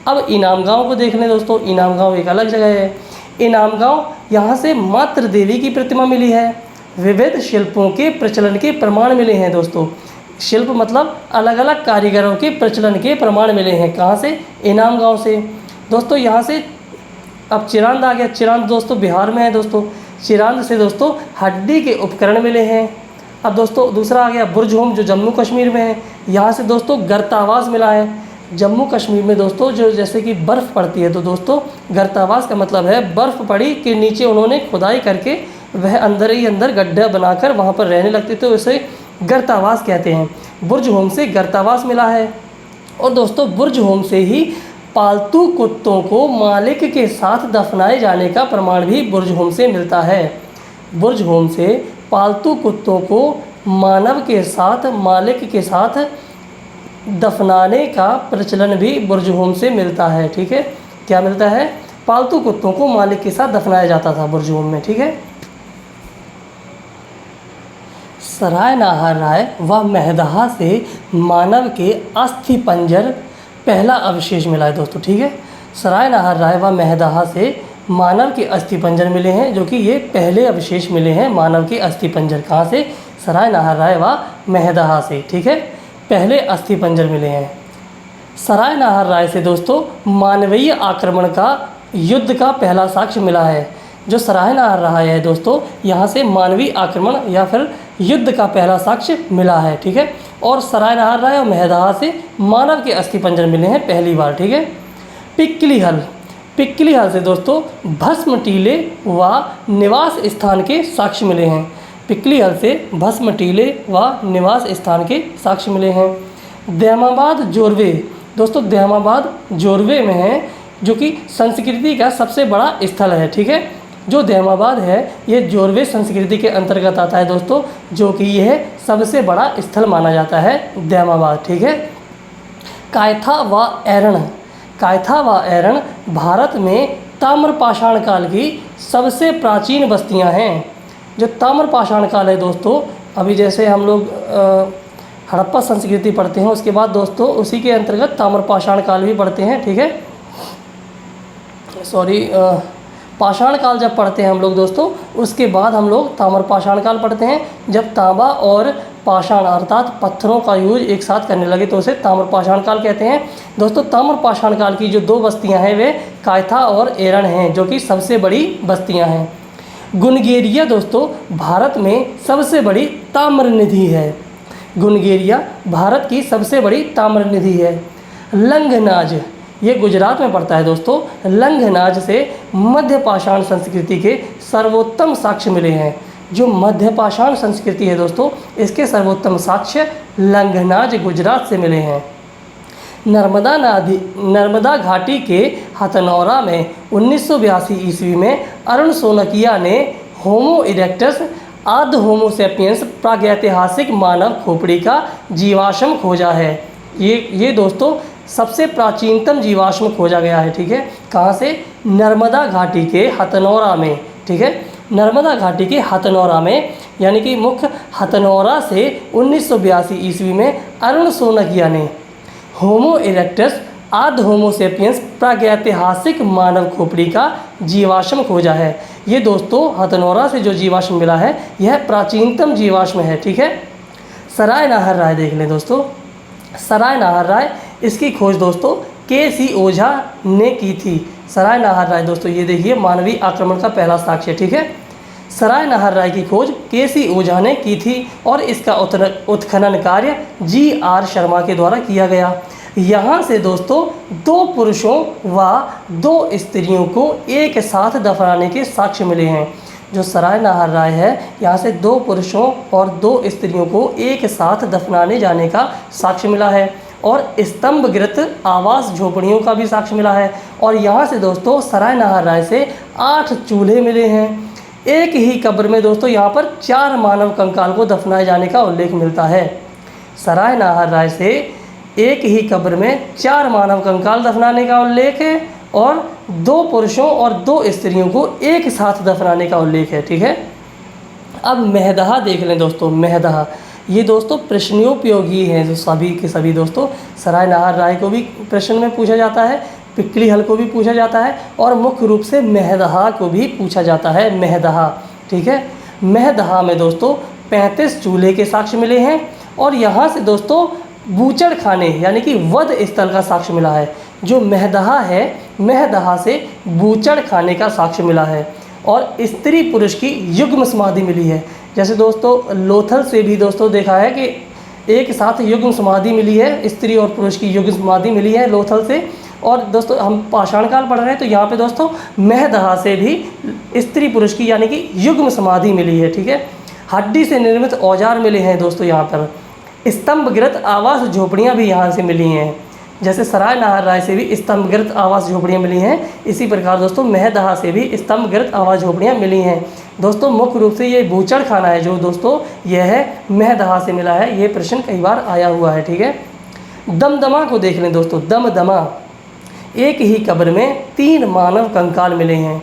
अब इनाम गांव को देख लें दोस्तों। इनाम गांव एक अलग जगह है। इनाम गांव यहाँ से मातृ देवी की प्रतिमा मिली है। विविध शिल्पों के प्रचलन के प्रमाण मिले हैं दोस्तों। शिल्प मतलब अलग अलग कारीगरों के प्रचलन के प्रमाण मिले हैं। कहाँ से, इनाम गांव से दोस्तों। यहाँ से अब चिरांद आ गया। चिरांद दोस्तों बिहार में है दोस्तों। चिरांद से दोस्तों हड्डी के उपकरण मिले हैं। अब दोस्तों दूसरा आ गया बुर्जहोम, जो जम्मू कश्मीर में है। यहाँ से दोस्तों गर्तावास मिला है। जम्मू कश्मीर में दोस्तों जो जैसे कि बर्फ़ पड़ती है, तो दोस्तों गर्तावास का मतलब है बर्फ़ पड़ी के नीचे उन्होंने खुदाई करके वह अंदर ही अंदर गड्ढा बनाकर वहाँ पर रहने लगते थे, उसे गर्तावास कहते हैं। बुर्जहोम से गर्तावास मिला है। और दोस्तों बुर्जहोम से ही पालतू कुत्तों को मालिक के साथ दफनाए जाने का प्रमाण भी बुर्जहोम से मिलता है। बुर्जहोम से पालतू कुत्तों को मानव के साथ, मालिक के साथ दफनाने का प्रचलन भी बुर्जहोम से मिलता है, ठीक है। क्या मिलता है, पालतू कुत्तों को मालिक के साथ दफनाया जाता था बुर्जहोम में, ठीक है। सराय नाहर राय व मेहदहा से मानव के अस्थि पंजर पहला अवशेष मिला है दोस्तों, ठीक है। सराय नाहर राय व मेहदहा से मानव के अस्थि पंजर मिले हैं, जो कि ये पहले अवशेष मिले हैं मानव के अस्थि पंजर। कहाँ से, सराय नाहर राय व मेहदहा से, ठीक है, पहले अस्थि पंजर मिले हैं। सराय नाहर राय से दोस्तों मानवीय आक्रमण का युद्ध का पहला साक्ष्य मिला है। जो सराय नाहर राय है दोस्तों, यहाँ से मानवीय आक्रमण या फिर युद्ध का पहला साक्ष्य मिला है, ठीक है। और सराय नाहर राय और मेहदहा से मानव के अस्थि पंजर मिले हैं पहली बार, ठीक है। पिक्कली हल, पिक्कली हल से दोस्तों भस्म टीले व निवास स्थान के साक्ष्य मिले हैं। पिक्कली हल से भस्म टीले व निवास स्थान के साक्ष्य मिले हैं। दहमाबाद जोरवे दोस्तों, दहमाबाद जोरवे में है, जो कि संस्कृति का सबसे बड़ा स्थल है, ठीक है। जो दहमाबाद है ये जोरवे संस्कृति के अंतर्गत आता है दोस्तों, जो कि यह सबसे बड़ा स्थल माना जाता है दहमाबाद, ठीक है। कायथा व एरण, कायथा व एरण भारत में ताम्रपाषाण काल की सबसे प्राचीन बस्तियां हैं। जो ताम्रपाषाण काल है दोस्तों, अभी जैसे हम लोग हड़प्पा संस्कृति पढ़ते हैं, उसके बाद दोस्तों उसी के अंतर्गत ताम्रपाषाण काल भी पढ़ते हैं, ठीक है। सॉरी, पाषाण काल जब पढ़ते हैं हम लोग दोस्तों, उसके बाद हम लोग ताम्रपाषाण काल पढ़ते हैं। जब तांबा और पाषाण अर्थात पत्थरों का यूज एक साथ करने लगे तो उसे ताम्रपाषाण काल कहते हैं। दोस्तों ताम्रपाषाण काल की जो दो बस्तियां हैं वे कायथा और एरण हैं, जो कि सबसे बड़ी बस्तियां हैं। गुनगेरिया दोस्तों भारत में सबसे बड़ी ताम्र निधि है। गुनगेरिया भारत की सबसे बड़ी ताम्र निधि है। लंघनाज, ये गुजरात में पड़ता है दोस्तों। लंघनाज से मध्य पाषाण संस्कृति के सर्वोत्तम साक्ष्य मिले हैं। जो मध्य पाषाण संस्कृति है दोस्तों, इसके सर्वोत्तम साक्ष्य लंघनाज गुजरात से मिले हैं। नर्मदा घाटी के हथनौरा में 1982 ईस्वी में अरुण सोनकिया ने होमो इरेक्टस आद्य होमो सेपियंस प्रागैतिहासिक मानव खोपड़ी का जीवाश्म खोजा है। ये दोस्तों सबसे प्राचीनतम जीवाश्म खोजा गया है, ठीक है। कहाँ से, नर्मदा घाटी के हथनौरा में, ठीक है। नर्मदा घाटी के हथनौरा में, यानी कि मुख्य हथनौरा से 1982 ईस्वी में अरुण सोनकिया ने होमो इरेक्टस आद्य होमो सेपियंस प्रागैतिहासिक मानव खोपड़ी का जीवाश्म खोजा है। ये दोस्तों हथनौरा से जो जीवाश्म मिला है यह प्राचीनतम जीवाश्म है, ठीक है। सराय नाहर राय देख लें दोस्तों। सराय नाहर राय, इसकी खोज दोस्तों के.सी. ओझा ने की थी। सराय नाहर राय दोस्तों, ये देखिए मानवीय आक्रमण का पहला साक्ष्य, ठीक है। सराय नाहर राय की खोज के.सी. ओझा ने की थी और इसका उत्खनन कार्य जी.आर. शर्मा के द्वारा किया गया। यहाँ से दोस्तों 2 पुरुषों व 2 स्त्रियों को एक साथ दफनाने के साक्ष्य मिले हैं। जो सराय नाहर राय है, यहाँ से 2 पुरुषों और 2 स्त्रियों को एक साथ दफनाने जाने का साक्ष्य मिला है। और स्तंभगृत आवास झोपड़ियों का भी साक्ष्य मिला है। और यहाँ से दोस्तों सराय नाहर राय से 8 चूल्हे मिले हैं। एक ही कब्र में दोस्तों यहाँ पर 4 मानव कंकाल को दफनाए जाने का उल्लेख मिलता है। सराय नाहर राय से एक ही कब्र में 4 मानव कंकाल दफनाने का उल्लेख है और 2 पुरुषों और 2 स्त्रियों को एक साथ दफनाने का उल्लेख है। ठीक है, अब महदहा देख लें दोस्तों। महदहा ये दोस्तों प्रश्नोपयोगी हैं जो सभी के सभी दोस्तों। सराय नाहर राय को भी प्रश्न में पूछा जाता है, पिक्कली हल को भी पूछा जाता है और मुख्य रूप से महदहा को भी पूछा जाता है। महदहा, ठीक है। महदहा में दोस्तों 35 चूल्हे के साक्ष्य मिले हैं और यहाँ से दोस्तों बूचड़ खाने यानी कि वध स्थल का साक्ष्य मिला है। जो महदहा है, महदहा से बूचड़ खाने का साक्ष्य मिला है और स्त्री पुरुष की युग्म समाधि मिली है। जैसे दोस्तों लोथल से भी दोस्तों देखा है कि एक साथ युग्म समाधि मिली है, स्त्री और पुरुष की युग्म समाधि मिली है लोथल से। और दोस्तों हम पाषाण काल पढ़ रहे हैं तो यहाँ पे दोस्तों महदहा से भी स्त्री पुरुष की यानी कि युग्म समाधि मिली है। ठीक है, हड्डी से निर्मित औजार मिले हैं दोस्तों यहाँ पर। स्तंभगृत आवास झोपड़ियाँ भी यहाँ से मिली हैं। जैसे सराय नाहर राय से भी स्तंभगृत आवास झोपड़ियाँ मिली हैं, इसी प्रकार दोस्तों महदहा से भी स्तंभगृत आवास झोपड़ियाँ मिली हैं। दोस्तों मुख्य रूप से ये बूचड़ खाना है जो दोस्तों यह है महदहा से मिला है। ये प्रश्न कई बार आया हुआ है। ठीक है, दमदमा को देख लें दोस्तों। दमदमा एक ही कब्र में 3 मानव कंकाल मिले हैं।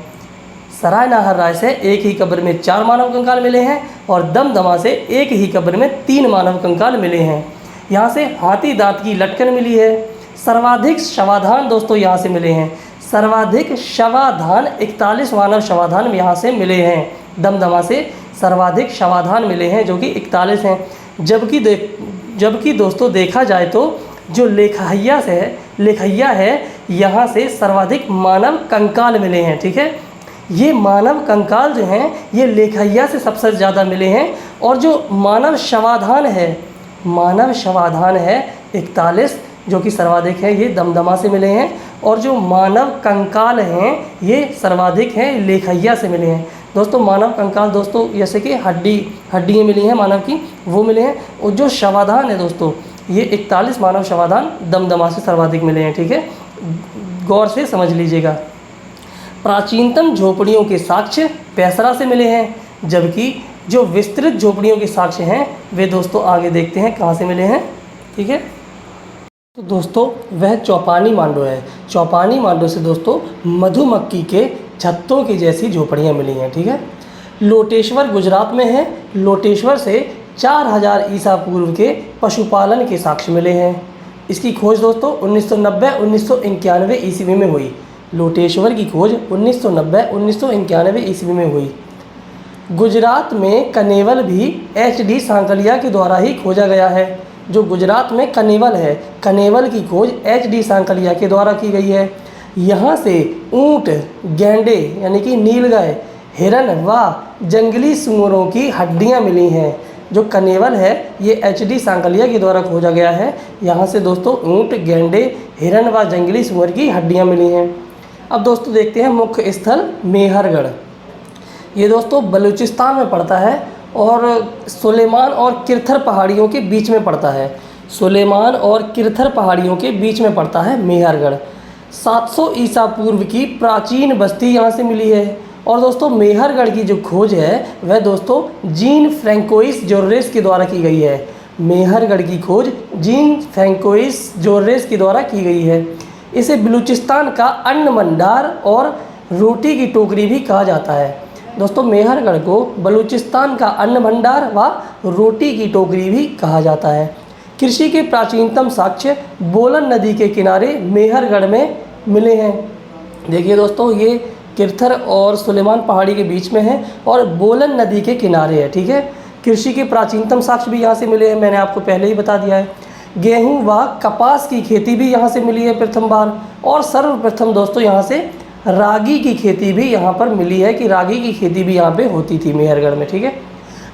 सराय नाहर राय से एक ही कब्र में 4 मानव कंकाल मिले हैं और दमदमा से एक ही कब्र में 3 मानव कंकाल मिले हैं। यहाँ से हाथी दांत की लटकन मिली है। सर्वाधिक शवाधान दोस्तों यहाँ से मिले हैं। सर्वाधिक शवाधान 41 मानव शवाधान यहाँ से मिले हैं। दमदमा से सर्वाधिक शवाधान मिले हैं जो कि 41 हैं। जबकि दोस्तों देखा जाए तो जो लेखैया है यहाँ से सर्वाधिक मानव कंकाल मिले हैं। ठीक है, ये मानव कंकाल जो हैं ये लेखैया से सबसे ज़्यादा मिले हैं और जो मानव शवाधान है 41 जो कि सर्वाधिक है ये दमदमा से मिले हैं और जो मानव कंकाल हैं ये सर्वाधिक हैं लेखैया से मिले हैं। दोस्तों मानव कंकाल दोस्तों जैसे कि हड्डियाँ मिली हैं मानव की, वो मिले हैं। और जो शवाधान है दोस्तों ये 41 मानव शवाधान दमदमा से सर्वाधिक मिले हैं। ठीक है, गौर से समझ लीजिएगा। प्राचीनतम झोपड़ियों के साक्ष्य पैसरा से मिले हैं, जबकि जो विस्तृत झोपड़ियों के साक्ष्य हैं वे दोस्तों आगे देखते हैं कहाँ से मिले हैं। ठीक है, तो दोस्तों वह चौपानी मांडो है। चौपानी मांडो से दोस्तों मधुमक्खी के छत्तों की जैसी झोपड़ियाँ मिली हैं। ठीक है, लोटेश्वर गुजरात में है। लोटेश्वर से 4000 ईसा पूर्व के पशुपालन के साक्ष्य मिले हैं। इसकी खोज दोस्तों 1990-1991 ईस्वी में हुई। लोटेश्वर की खोज 1990-1991 ईस्वी में हुई। गुजरात में कनेवल भी HD सांकलिया के द्वारा ही खोजा गया है। जो गुजरात में कनेवल है, कनेवल की खोज HD सांकलिया के द्वारा की गई है। यहाँ से ऊँट, गैंडे यानी कि नीलगाय, हिरन व जंगली सूअरों की हड्डियाँ मिली हैं। जो कनेवल है ये HD सांकलिया के द्वारा खोजा गया है। यहाँ से दोस्तों ऊँट, गैंडे, हिरन व जंगली सूअर की हड्डियाँ मिली हैं। अब दोस्तों देखते हैं मुख्य स्थल मेहरगढ़। ये दोस्तों बलूचिस्तान में पड़ता है और सुलेमान और किरथर पहाड़ियों के बीच में पड़ता है। सुलेमान और किरथर पहाड़ियों के बीच में पड़ता है मेहरगढ़। 700 ईसा पूर्व की प्राचीन बस्ती यहाँ से मिली है। और दोस्तों मेहरगढ़ की जो खोज है वह दोस्तों जीन फ्रैंकोइस जोर्रेस के द्वारा की गई है। मेहरगढ़ की खोज जीन फ्रैंकोइस जोर्रेस के द्वारा की गई है। इसे बलूचिस्तान का अन्न भंडार और रोटी की टोकरी भी कहा जाता है। दोस्तों मेहरगढ़ को बलूचिस्तान का अन्न भंडार व रोटी की टोकरी भी कहा जाता है। कृषि के प्राचीनतम साक्ष्य बोलन नदी के किनारे मेहरगढ़ में मिले हैं। देखिए दोस्तों ये किरथर और सुलेमान पहाड़ी के बीच में है और बोलन नदी के किनारे है। ठीक है, कृषि के प्राचीनतम साक्ष्य भी यहाँ से मिले हैं, मैंने आपको पहले ही बता दिया है। गेहूं व कपास की खेती भी यहाँ से मिली है प्रथम बार। और सर्वप्रथम दोस्तों यहाँ से रागी की खेती भी यहाँ पर मिली है कि रागी की खेती भी यहाँ पे होती थी मेहरगढ़ में। ठीक है,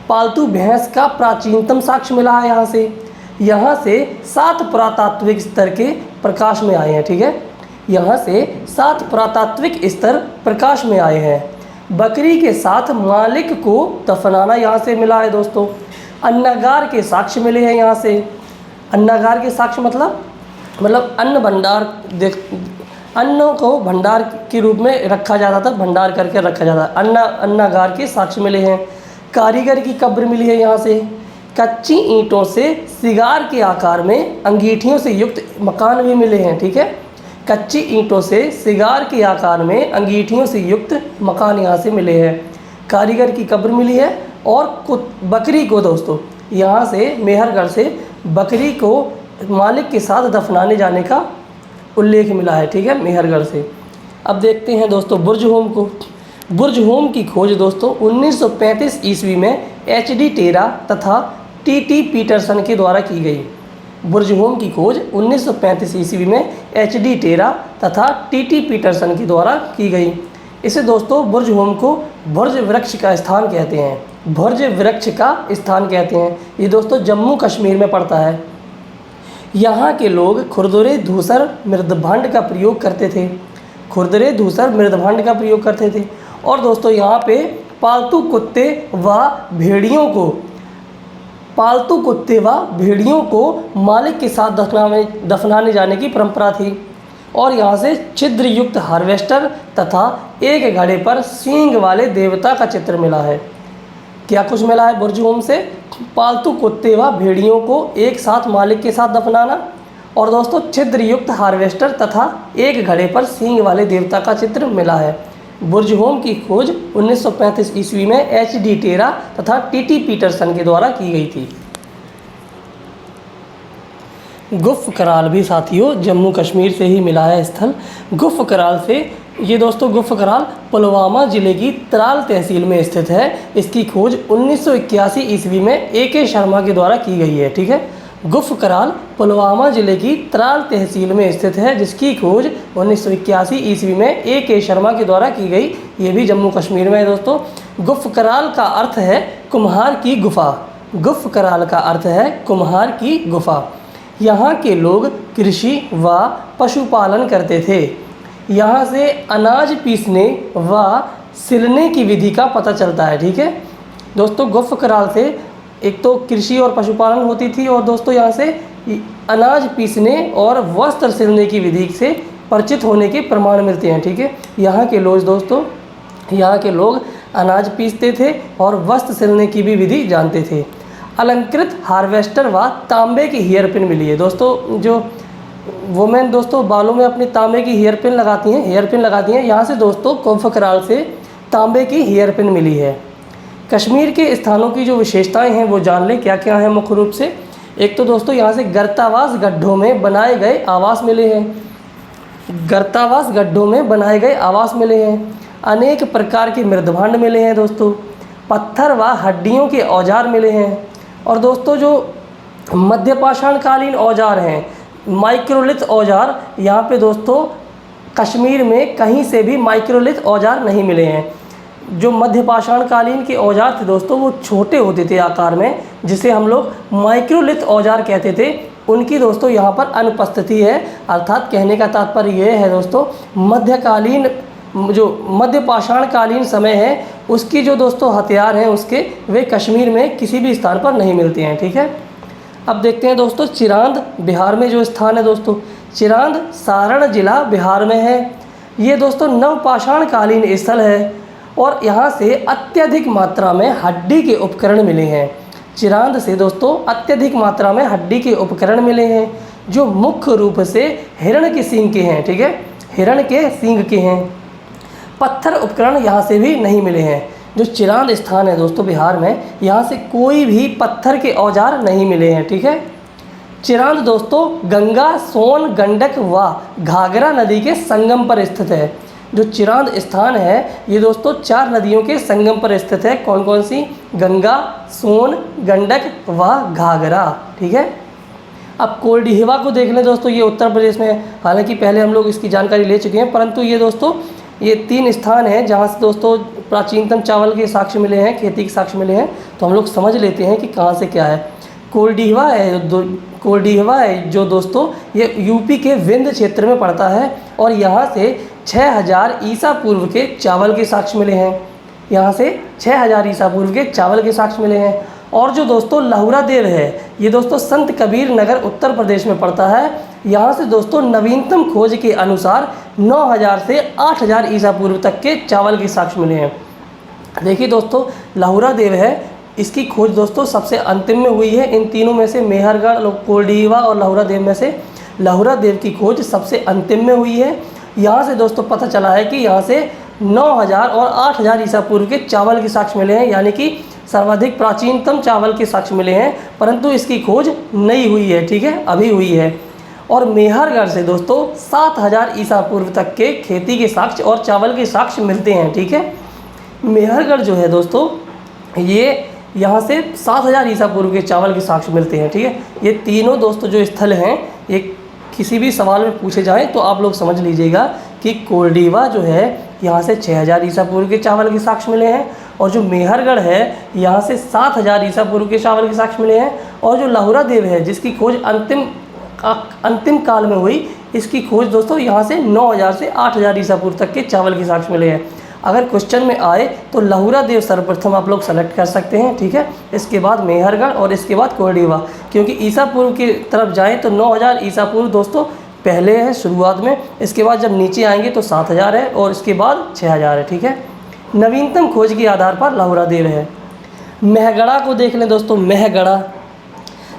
पालतू भैंस का प्राचीनतम साक्ष्य मिला है यहाँ से 7 पुरातात्विक स्तर के प्रकाश में आए हैं। ठीक है, यहाँ से 7 पुरातात्विक स्तर प्रकाश में आए हैं। बकरी के साथ मालिक को दफनाना यहाँ से मिला है दोस्तों। अन्नागार के साक्ष्य मिले हैं यहाँ से। अन्नागार के साक्ष्य मतलब मतलब अन्न भंडार अन्नों को भंडार के रूप में रखा जाता था, भंडार करके रखा जाता। अन्नागार के साक्ष्य मिले हैं। कारीगर की कब्र मिली है यहाँ से। कच्ची ईंटों से सिगार के आकार में अंगीठियों से युक्त मकान भी मिले हैं। ठीक है, कच्ची ईंटों से सिगार के आकार में अंगीठियों से युक्त मकान यहाँ से मिले हैं। कारीगर की कब्र मिली है। और बकरी को दोस्तों यहाँ से मेहरगढ़ से बकरी को मालिक के साथ दफनाने जाने का उल्लेख मिला है। ठीक है, मेहरगढ़ से। अब देखते हैं दोस्तों बुर्ज होम को। बुर्ज होम की खोज दोस्तों 1935 ईस्वी में HD टेरा तथा TT पीटरसन के द्वारा की गई। बुर्ज होम की खोज 1935 ईस्वी में HD टेरा तथा TT पीटरसन के द्वारा की गई। इसे दोस्तों बुर्ज होम को भुर्ज वृक्ष का स्थान कहते हैं। भुर्ज वृक्ष का स्थान कहते हैं। ये दोस्तों जम्मू कश्मीर में पड़ता है। यहाँ के लोग खुरदुरे धूसर मृदभांड का प्रयोग करते थे। खुरदुरे धूसर मृदभांड का प्रयोग करते थे। और दोस्तों यहाँ पे पालतू कुत्ते व भेड़ियों को मालिक के साथ दफनाने जाने की परंपरा थी। और यहाँ से छिद्र युक्त हार्वेस्टर तथा एक घड़े पर सींग वाले देवता का चित्र मिला है। क्या कुछ मिला है बुर्ज होम से? पालतू कुत्ते व भेड़ियों को एक साथ मालिक के साथ दफनाना, और दोस्तों छिद्र युक्त हार्वेस्टर तथा एक घड़े पर सींग वाले देवता का चित्र मिला है। बुर्ज होम की खोज 1935 ईस्वी में HD टेरा तथा TT पीटरसन के द्वारा की गई थी। गुफ कराल भी साथियों जम्मू कश्मीर से ही मिला है स्थल। गुफ कराल से ये दोस्तों गुफ कराल पुलवामा ज़िले की त्राल तहसील में स्थित है। इसकी खोज 1981 ईस्वी में AK शर्मा के द्वारा की गई है। ठीक है, गुफ कराल पुलवामा ज़िले की त्राल तहसील में स्थित है, जिसकी खोज 1981 ईस्वी में AK शर्मा के द्वारा की गई। ये भी जम्मू कश्मीर में है दोस्तों। गुफ कराल का अर्थ है कुम्हार की गुफा। गुफ कराल का अर्थ है कुम्हार की गुफा। यहाँ के लोग कृषि व पशुपालन करते थे। यहाँ से अनाज पीसने व सिलने की विधि का पता चलता है। ठीक है दोस्तों, गुफ कराल से एक तो कृषि और पशुपालन होती थी, और दोस्तों यहाँ से अनाज पीसने और वस्त्र सिलने की विधि से परिचित होने के प्रमाण मिलते हैं। ठीक है, यहाँ के लोग अनाज पीसते थे और वस्त्र सिलने की भी विधि जानते थे। अलंकृत हार्वेस्टर व तांबे की हेयर पिन मिली है। दोस्तों जो वुमेन दोस्तों बालों में अपनी तांबे की हेयर पिन लगाती हैं। यहाँ से दोस्तों गुफ कराल से तांबे की हेयर पिन मिली है। कश्मीर के स्थानों की जो विशेषताएं हैं वो जान लें क्या क्या हैं मुख्य रूप से। एक तो दोस्तों यहाँ से गर्तावास गड्ढों में बनाए गए आवास मिले हैं। अनेक प्रकार के मृदभांड मिले हैं दोस्तों। पत्थर व हड्डियों के औजार मिले हैं। और दोस्तों जो मध्यपाषाणकालीन औजार हैं, माइक्रोलिथ औजार, यहाँ पे दोस्तों कश्मीर में कहीं से भी माइक्रोलिथ औजार नहीं मिले हैं। जो मध्यपाषाणकालीन के औजार थे दोस्तों वो छोटे होते थे आकार में, जिसे हम लोग माइक्रोलिथ औजार कहते थे। उनकी दोस्तों यहाँ पर अनुपस्थिति है। अर्थात कहने का तात्पर्य ये है दोस्तों, मध्यपाषाणकालीन समय है उसकी जो दोस्तों हथियार हैं उसके, वे कश्मीर में किसी भी स्थान पर नहीं मिलते हैं। ठीक है, अब देखते हैं दोस्तों चिरांद बिहार में जो स्थान है दोस्तों, चिरांद सारण जिला बिहार में है। ये दोस्तों नवपाषाणकालीन स्थल है और यहाँ से अत्यधिक मात्रा में हड्डी के उपकरण मिले हैं। चिरांद से दोस्तों अत्यधिक मात्रा में हड्डी के उपकरण मिले हैं, जो मुख्य रूप से हिरण के सींग के हैं। ठीक है, हिरण के सींग के हैं। पत्थर उपकरण यहाँ से भी नहीं मिले हैं। जो चिरांद स्थान है दोस्तों बिहार में, यहाँ से कोई भी पत्थर के औजार नहीं मिले हैं। ठीक है, चिरांद दोस्तों गंगा, सोन, गंडक व घाघरा नदी के संगम पर स्थित है। जो चिरांद स्थान है ये दोस्तों 4 नदियों के संगम पर स्थित है। कौन कौन सी? गंगा, सोन, गंडक व घाघरा। ठीक है, अब कोल्डिहिवा को देख लें दोस्तों, ये उत्तर प्रदेश में। हालांकि पहले हम लोग इसकी जानकारी ले चुके हैं, परंतु ये दोस्तों ये 3 स्थान हैं जहाँ से दोस्तों प्राचीनतम चावल के साक्ष्य मिले हैं, खेती के साक्ष्य मिले हैं। तो हम लोग समझ लेते हैं कि कहाँ से क्या है। कोल्डिहिवा है जो दोस्तों ये यूपी के विंध्य क्षेत्र में पड़ता है, और यहाँ से 6000 ईसा पूर्व के चावल के साक्ष्य मिले हैं। यहाँ से 6000 ईसा पूर्व के चावल के साक्ष्य मिले हैं। और जो दोस्तों लहुरा देव है, ये दोस्तों संत कबीर नगर उत्तर प्रदेश में पड़ता है। यहाँ से दोस्तों नवीनतम खोज के अनुसार 9000 से 8000 ईसा पूर्व तक के चावल के साक्ष्य मिले हैं। देखिए दोस्तों, लाहुरा देव है, इसकी खोज दोस्तों सबसे अंतिम में हुई है। इन तीनों में से मेहरगढ़, कोल्डीवा और लाहुरा देव में से लाहुरा देव की खोज सबसे अंतिम में हुई है। यहाँ से दोस्तों पता चला है कि यहाँ से 9000 और 8000 ईसा पूर्व के चावल के साक्ष्य मिले हैं, यानी कि सर्वाधिक प्राचीनतम चावल के साक्ष्य मिले हैं, परंतु इसकी खोज नहीं हुई है, ठीक है, अभी हुई है। और मेहरगढ़ से दोस्तों 7000 ईसा पूर्व तक के खेती के साक्ष्य और चावल के साक्ष्य मिलते हैं, ठीक है। मेहरगढ़ जो है दोस्तों, ये यहाँ से 7000 ईसा पूर्व के चावल के साक्ष्य मिलते हैं, ठीक है। ये तीनों दोस्तों जो स्थल हैं, ये किसी भी सवाल में पूछे जाएं तो आप लोग समझ लीजिएगा कि कोल्डीवा जो है यहाँ से 6000 ईसा पूर्व के चावल के साक्ष्य मिले हैं, और जो मेहरगढ़ है यहाँ से 7000 ईसा पूर्व के चावल के साक्ष्य मिले हैं, और जो लाहुरा देव है जिसकी खोज अंतिम काल में हुई, इसकी खोज दोस्तों यहाँ से 9000 से 8000 ईसा पूर्व तक के चावल के साक्ष्य मिले हैं। अगर क्वेश्चन में आए तो लाहुरा देव सर्वप्रथम आप लोग सेलेक्ट कर सकते हैं, ठीक है। इसके बाद मेहरगढ़ और इसके बाद कोल्डीवा, क्योंकि ईसा पूर्व की तरफ जाएं तो 9000 ईसा पूर्व दोस्तों पहले है शुरुआत में, इसके बाद जब नीचे आएंगे तो 7000 है और इसके बाद 6000 है, ठीक है। नवीनतम खोज के आधार पर लाहुरा देव है। मेहगढ़ा को देख लें दोस्तों। मेहगढ़ा,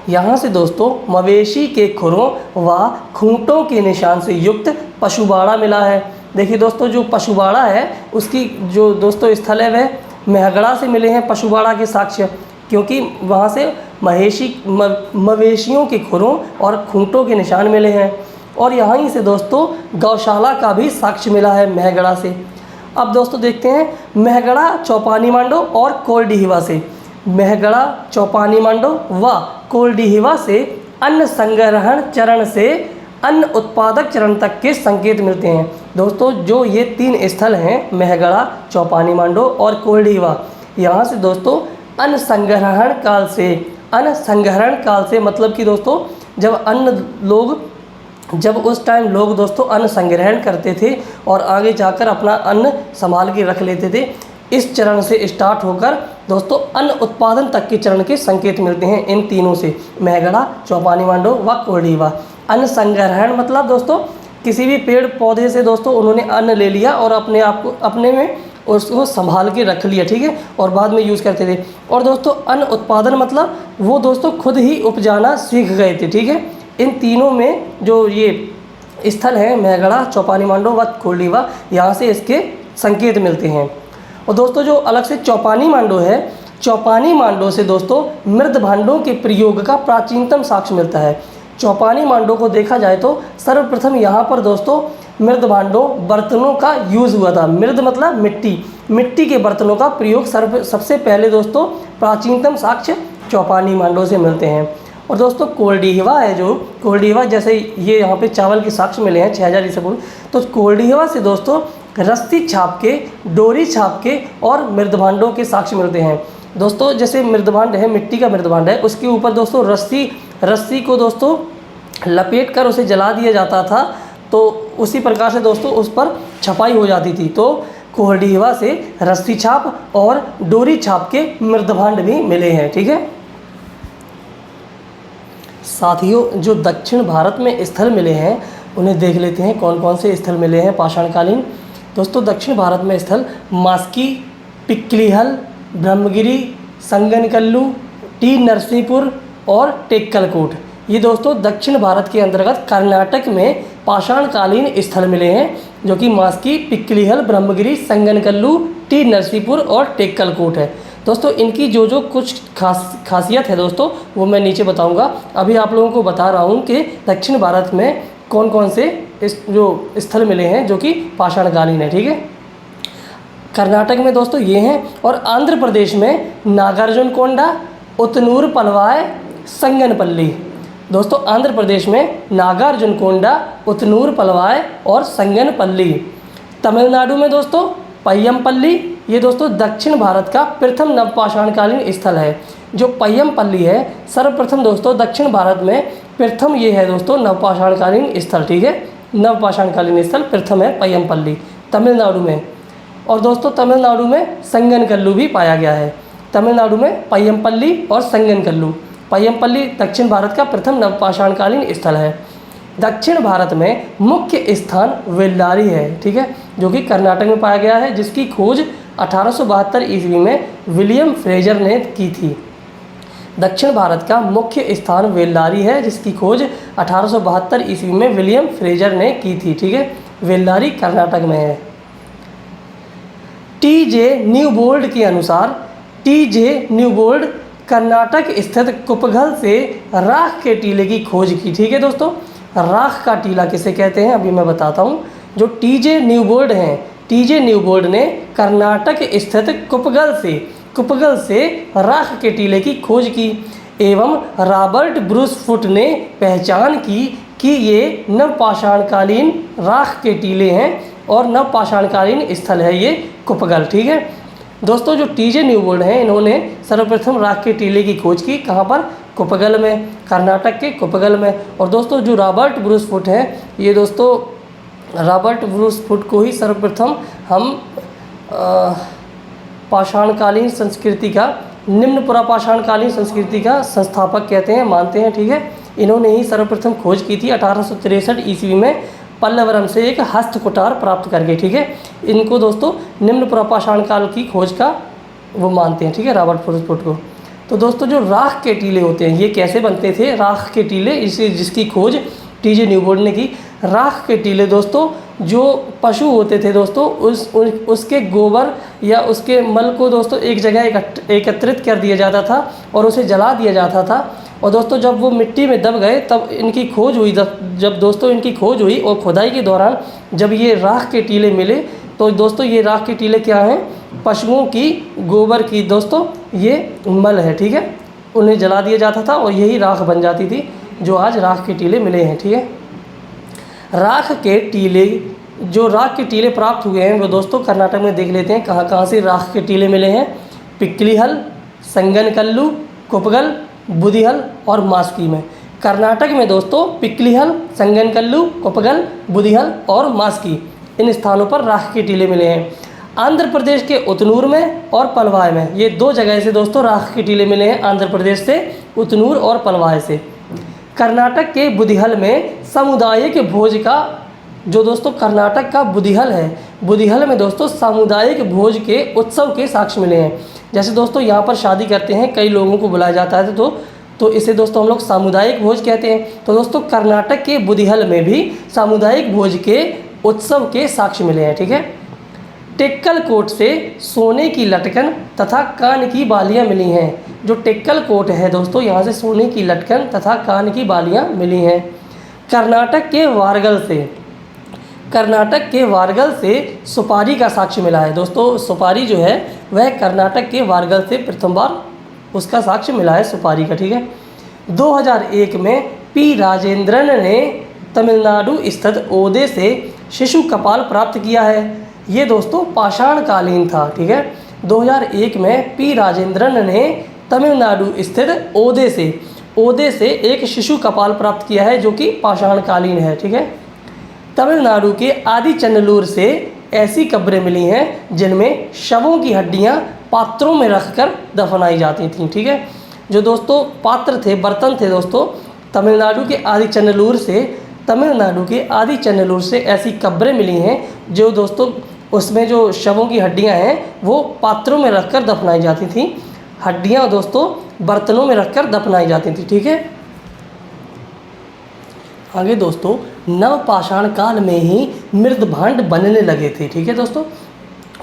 यहाँ से दोस्तों मवेशी के खुरों व खूंटों के निशान से युक्त पशुबाड़ा मिला है। देखिए दोस्तों, जो पशुबाड़ा है उसकी जो दोस्तों स्थल है वह मेहगढ़ा से मिले हैं पशुबाड़ा के साक्ष्य, क्योंकि वहाँ से मवेशियों के खुरों और खूंटों के निशान मिले हैं। और यहाँ से दोस्तों गौशाला का भी साक्ष्य मिला है मेहगढ़ा से। अब दोस्तों देखते हैं मेहगढ़ा, चौपानी मांडो और कोल्डीहिवा से। मेहगढ़ा, चौपानी मांडो व कोल्डीहिवा से अन्न संग्रहण चरण से अन्न उत्पादक चरण तक के संकेत मिलते हैं। दोस्तों जो ये 3 स्थल हैं, मेहगढ़ा, चौपानी मांडो और कोल्डीहिवा, यहाँ से दोस्तों अन्न संग्रहण काल से मतलब कि दोस्तों जब उस टाइम लोग दोस्तों अन्न संग्रहण करते थे और आगे जाकर अपना अन्न संभाल के रख लेते थे, इस चरण से स्टार्ट होकर दोस्तों अन्न उत्पादन तक के चरण के संकेत मिलते हैं इन तीनों से, मेहगढ़ा, चौपानी मांडो व कोल्डीहिवा। अन्न संग्रहण मतलब दोस्तों किसी भी पेड़ पौधे से दोस्तों उन्होंने अन्न ले लिया और अपने में उसको संभाल के रख लिया, ठीक है, और बाद में यूज़ करते थे। और दोस्तों अन्न उत्पादन मतलब वो दोस्तों खुद ही उपजाना सीख गए थे, ठीक है। इन तीनों में जो ये स्थल हैं मेहगढ़ा, चौपानी मांडो व कोल्डीहिवा, यहाँ से इसके संकेत मिलते हैं। और दोस्तों जो अलग से चौपानी मांडो है, चौपानी मांडो से दोस्तों मृद भांडों के प्रयोग का प्राचीनतम साक्ष्य मिलता है। चौपानी मांडो को देखा जाए तो सर्वप्रथम यहाँ पर दोस्तों मृद भांडों, बर्तनों का यूज़ हुआ था। मृद मतलब मिट्टी के बर्तनों का प्रयोग सबसे पहले दोस्तों प्राचीनतम साक्ष्य चौपानी मांडो से मिलते हैं। और दोस्तों कोल्डीहिवा है, जो कोल्डीहिवा जैसे ये यहाँ पे चावल के साक्ष्य मिले हैं 6000 ईसा पूर्व, तो कोल्डीहिवा से दोस्तों रस्सी छाप के, डोरी छाप के और मृदभांडों के साक्ष्य मिलते हैं। दोस्तों जैसे मृदभांड है, मिट्टी का मृदभांड है, उसके ऊपर दोस्तों रस्सी को दोस्तों लपेट कर उसे जला दिया जाता था, तो उसी प्रकार से दोस्तों उस पर छपाई हो जाती थी। तो कोल्डीहिवा से रस्सी छाप और डोरी छाप के मृदभांड भी मिले हैं, ठीक है। साथियों जो दक्षिण भारत में स्थल मिले हैं उन्हें देख लेते हैं, कौन कौन से स्थल मिले हैं पाषाणकालीन। दोस्तों दक्षिण भारत में स्थल मास्की, पिक्लिहल, ब्रह्मगिरी, संगनकल्लू, टी नरसिंहपुर और टेक्कलकोट, ये दोस्तों दक्षिण भारत के अंतर्गत कर्नाटक में पाषाणकालीन स्थल मिले हैं, जो कि मास्की, पिक्लिहल, ब्रह्मगिरी, संगनकल्लू, टी नरसिंहपुर और टेक्कलकोट है। दोस्तों इनकी जो कुछ खासियत है दोस्तों वो मैं नीचे बताऊंगा। अभी आप लोगों को बता रहा हूं कि दक्षिण भारत में कौन कौन से जो स्थल मिले हैं जो कि पाषाणकालीन है, ठीक है। कर्नाटक में दोस्तों ये हैं, और आंध्र प्रदेश में नागार्जुनकोंडा, उतनूर पलवाय, संगनपल्ली। दोस्तों आंध्र प्रदेश में नागार्जुनकोंडा, उतनूर पलवाय और संगनपल्ली। तमिलनाडु में दोस्तों पय्यमपल्ली, ये दोस्तों दक्षिण भारत का प्रथम नवपाषाणकालीन स्थल है। जो पय्यमपल्ली है सर्वप्रथम दोस्तों दक्षिण भारत में प्रथम ये है दोस्तों नवपाषाणकालीन स्थल, ठीक है। नवपाषाणकालीन स्थल प्रथम है पय्यमपल्ली तमिलनाडु में। और दोस्तों तमिलनाडु में संगनकल्लू भी पाया गया है। तमिलनाडु में पय्यमपल्ली और संगनकल्लू। पय्यमपल्ली दक्षिण भारत का प्रथम नवपाषाणकालीन स्थल है। दक्षिण भारत में मुख्य स्थान वेल्लारी है, ठीक है, जो कि कर्नाटक में पाया गया है, जिसकी खोज 1872 ईस्वी में विलियम फ्रेजर ने की थी। दक्षिण भारत का मुख्य स्थान वेल्लारी है, जिसकी खोज 1872 ईस्वी में विलियम फ्रेजर ने की थी, ठीक है। वेल्लारी कर्नाटक में है। टी.जे. न्यूबोल्ड के अनुसार टी.जे. न्यूबोल्ड कर्नाटक स्थित कुपगल से राख के टीले की खोज की, ठीक है दोस्तों। राख का टीला किसे कहते हैं अभी मैं बताता हूँ। जो टी.जे. न्यूबोल्ड हैं, टी.जे. न्यूबोल्ड ने कर्नाटक स्थित कुपगल से राख के टीले की खोज की एवं रॉबर्ट ब्रूस फुट ने पहचान की कि ये नवपाषाणकालीन राख के टीले हैं और नवपाषाणकालीन स्थल है ये कुपगल, ठीक है दोस्तों। जो टी.जे. न्यूबोल्ड हैं, इन्होंने सर्वप्रथम राख के टीले की खोज की, कहाँ पर? कुपगल में, कर्नाटक के कुपगल में। और दोस्तों जो रॉबर्ट ब्रूस फुट हैं, ये दोस्तों रॉबर्ट ब्रूस फुट को ही सर्वप्रथम हम पाषाणकालीन संस्कृति का, निम्न पुरापाषाणकालीन संस्कृति का संस्थापक कहते हैं, मानते हैं, ठीक है। इन्होंने ही सर्वप्रथम खोज की थी 1863 ईस्वी में पल्लवरम से एक हस्तकुटार प्राप्त करके, ठीक है। इनको दोस्तों निम्न पुरापाषाण काल की खोज का वो मानते हैं, ठीक है, रॉबर्ट ब्रूस फुट को। तो दोस्तों जो राख के टीले होते हैं, ये कैसे बनते थे राख के टीले, इसे जिसकी खोज टी.जे. न्यूबोल्ड ने की। राख के टीले दोस्तों जो पशु होते थे दोस्तों, उसके गोबर या उसके मल को दोस्तों एक जगह एकत्रित कर दिया जाता था और उसे जला दिया जाता था। और दोस्तों जब वो मिट्टी में दब गए तब इनकी खोज हुई, जब दोस्तों इनकी खोज हुई और खुदाई के दौरान जब ये राख के टीले मिले, तो दोस्तों ये राख के टीले क्या हैं? पशुओं की गोबर की दोस्तों ये मल है, ठीक है। उन्हें जला दिया जाता था और यही राख बन जाती थी, जो आज राख के टीले मिले हैं, ठीक है। राख के टीले प्राप्त हुए हैं वो दोस्तों कर्नाटक में देख लेते हैं कहाँ कहाँ से राख के टीले मिले हैं। पिक्लिहल, संगनकल्लू, कुपगल, बुदिहल और मास्की में। कर्नाटक में दोस्तों पिक्लिहल, संगनकल्लू, कुपगल, बुदिहल और मास्की, इन स्थानों पर राख के टीले मिले हैं। आंध्र प्रदेश के उतनूर में और पलवाय में, ये दो जगह से दोस्तों राख के टीले मिले हैं, आंध्र प्रदेश से उतनूर और पलवाय से। कर्नाटक के बुदिहल में सामुदायिक भोज का, जो दोस्तों कर्नाटक का बुदिहल है, बुदिहल में दोस्तों सामुदायिक भोज के उत्सव के साक्ष्य मिले हैं। जैसे दोस्तों यहाँ पर शादी करते हैं, कई लोगों को बुलाया जाता है तो इसे दोस्तों हम लोग सामुदायिक भोज कहते हैं। तो दोस्तों कर्नाटक के बुदिहल में भी सामुदायिक भोज के उत्सव के साक्ष्य मिले हैं, ठीक है। टेक्कल कोट से सोने की लटकन तथा कान की बालियाँ मिली हैं। जो टेक्कल कोट है दोस्तों, यहाँ से सोने की लटकन तथा कान की बालियाँ मिली हैं। कर्नाटक के वारगल से सुपारी का साक्ष्य मिला है दोस्तों। सुपारी जो है वह कर्नाटक के वारगल से प्रथम बार उसका साक्ष्य मिला है सुपारी का, ठीक है। 2001 में पी राजेंद्रन ने तमिलनाडु स्थित ओदे से शिशु कपाल प्राप्त किया है। ये दोस्तों पाषाणकालीन था, ठीक है। 2001 में पी राजेंद्रन ने तमिलनाडु स्थित ओदे से एक शिशु कपाल प्राप्त किया है, जो कि पाषाणकालीन है, ठीक है। तमिलनाडु के आदिचन्नलूर से ऐसी कब्रें मिली हैं जिनमें शवों की हड्डियां पात्रों में रखकर दफनाई जाती थीं, ठीक है। जो दोस्तों पात्र थे, बर्तन थे दोस्तों, तमिलनाडु के आदिचन्नलूर से ऐसी कब्रें मिली हैं जो दोस्तों उसमें जो शवों की हड्डियां हैं वो पात्रों में रखकर दफनाई जाती थीं। हड्डियां दोस्तों बर्तनों में रखकर दफनाई जाती थी, ठीक है। आगे दोस्तों नवपाषाण काल में ही मृदभांड बनने लगे थे, ठीक है दोस्तों।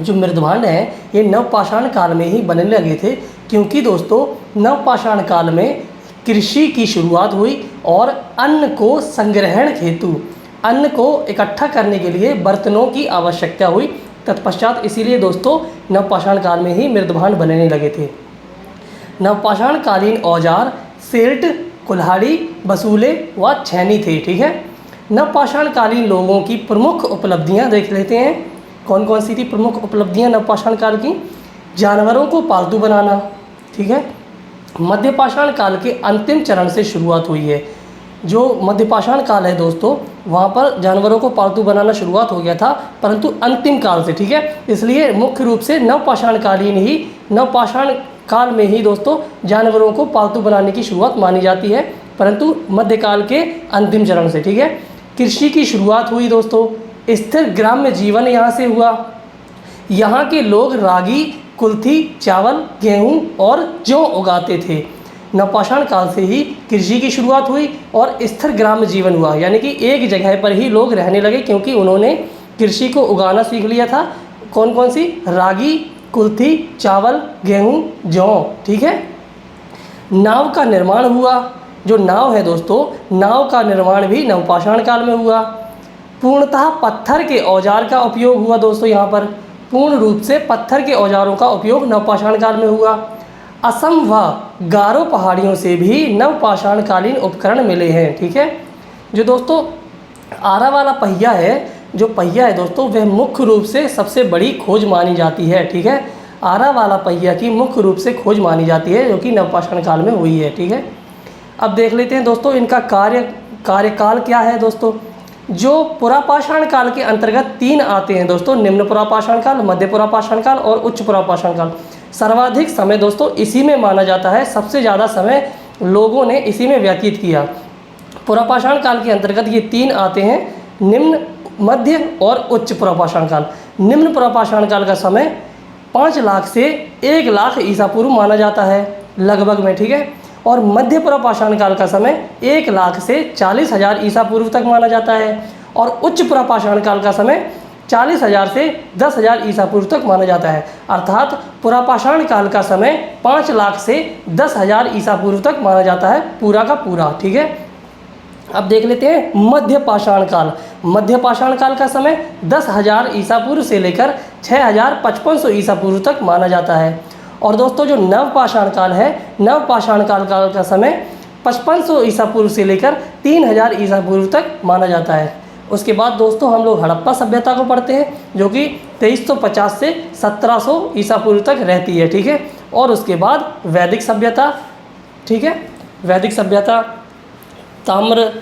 जो मृदभांड हैं ये नवपाषाण काल में ही बनने लगे थे, क्योंकि दोस्तों नवपाषाण काल में कृषि की शुरुआत हुई और अन्न को संग्रहण हेतु, अन्न को इकट्ठा करने के लिए बर्तनों की आवश्यकता हुई। तत्पश्चात इसीलिए दोस्तों नवपाषाण काल में ही मृदभांड बनने लगे थे। नवपाषाण कालीन औजार सिल्ट, कुल्हाड़ी, बसूले व छैनी थे, ठीक है। नवपाषाण कालीन लोगों की प्रमुख उपलब्धियां देख लेते हैं। कौन कौन सी थी प्रमुख उपलब्धियां नवपाषाण काल की? जानवरों को पालतू बनाना, ठीक है। मध्यपाषाण काल के अंतिम चरण से शुरुआत हुई है। जो मध्यपाषाण काल है दोस्तों, वहाँ पर जानवरों को पालतू बनाना शुरुआत हो गया था, परंतु अंतिम काल से, ठीक है। इसलिए मुख्य रूप से नवपाषाण काल में ही दोस्तों जानवरों को पालतू बनाने की शुरुआत मानी जाती है। परंतु मध्यकाल के अंतिम चरण से, ठीक है। कृषि की शुरुआत हुई दोस्तों, स्थिर ग्राम्य जीवन यहाँ से हुआ। यहाँ के लोग रागी, कुल्थी, चावल, गेहूँ और जौ उगाते थे। नवपाषाण काल से ही कृषि की शुरुआत हुई और स्थिर ग्राम्य जीवन हुआ, यानी कि एक जगह पर ही लोग रहने लगे, क्योंकि उन्होंने कृषि को उगाना सीख लिया था। कौन कौन सी? रागी, कुल्थी, चावल, गेहूँ, जौ, ठीक है। नाव का निर्माण हुआ। जो नाव है दोस्तों, नाव का निर्माण भी नवपाषाण काल में हुआ। पूर्णतः पत्थर के औजार का उपयोग हुआ दोस्तों, यहाँ पर पूर्ण रूप से पत्थर के औजारों का उपयोग नवपाषाण काल में हुआ। असम व गारो पहाड़ियों से भी नवपाषाणकालीन उपकरण मिले हैं, ठीक है। जो दोस्तों आरा वाला पहिया है, जो पहिया है दोस्तों, वह मुख्य रूप से सबसे बड़ी खोज मानी जाती है, ठीक है। आरा वाला पहिया की मुख्य रूप से खोज मानी जाती है, जो कि नवपाषाण काल में हुई है, ठीक है। अब देख लेते हैं दोस्तों इनका कार्यकाल क्या है दोस्तों। जो पुरापाषाण काल के अंतर्गत 3 आते हैं दोस्तों, निम्न पुरापाषाण काल, मध्य पुरापाषाण काल और उच्च पुरापाषाण काल। सर्वाधिक समय दोस्तों इसी में माना जाता है, सबसे ज़्यादा समय लोगों ने इसी में व्यतीत किया। पुरापाषाण काल के अंतर्गत ये 3 आते हैं, निम्न, मध्य और उच्च पुरापाषाण काल। निम्न पुरापाषाण काल का समय 5 लाख से 1 लाख ईसा पूर्व माना जाता है लगभग में, ठीक है। और मध्य पुरापाषाण काल का समय 1 लाख से 40,000 ईसा पूर्व तक माना जाता है। और उच्च पुरापाषाण काल का समय 40,000 से 10,000 ईसा पूर्व तक माना जाता है। अर्थात पुरापाषाण काल का समय 5 लाख से 10,000 ईसा पूर्व तक माना जाता है पूरा का पूरा, ठीक है। अब देख लेते हैं मध्य पाषाण काल। मध्य पाषाण काल का समय 10,000 ईसा पूर्व से लेकर 6,5500 ईसा पूर्व तक माना जाता है। और दोस्तों जो नवपाषाण काल है, नवपाषाण काल का समय 5500 ईसा पूर्व से लेकर 3000 ईसा पूर्व तक माना जाता है। उसके बाद दोस्तों हम लोग हड़प्पा सभ्यता को पढ़ते हैं, जो कि 2350 से 1700 ईसा पूर्व तक रहती है, ठीक है। और उसके बाद वैदिक सभ्यता, ठीक है। वैदिक सभ्यता, ताम्र,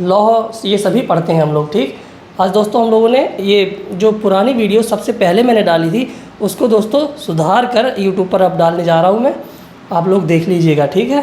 लौह, ये सभी पढ़ते हैं हम लोग, ठीक। आज दोस्तों हम लोगों ने ये जो पुरानी वीडियो सबसे पहले मैंने डाली थी, उसको दोस्तों सुधार कर यूट्यूब पर अब डालने जा रहा हूँ मैं, आप लोग देख लीजिएगा, ठीक है।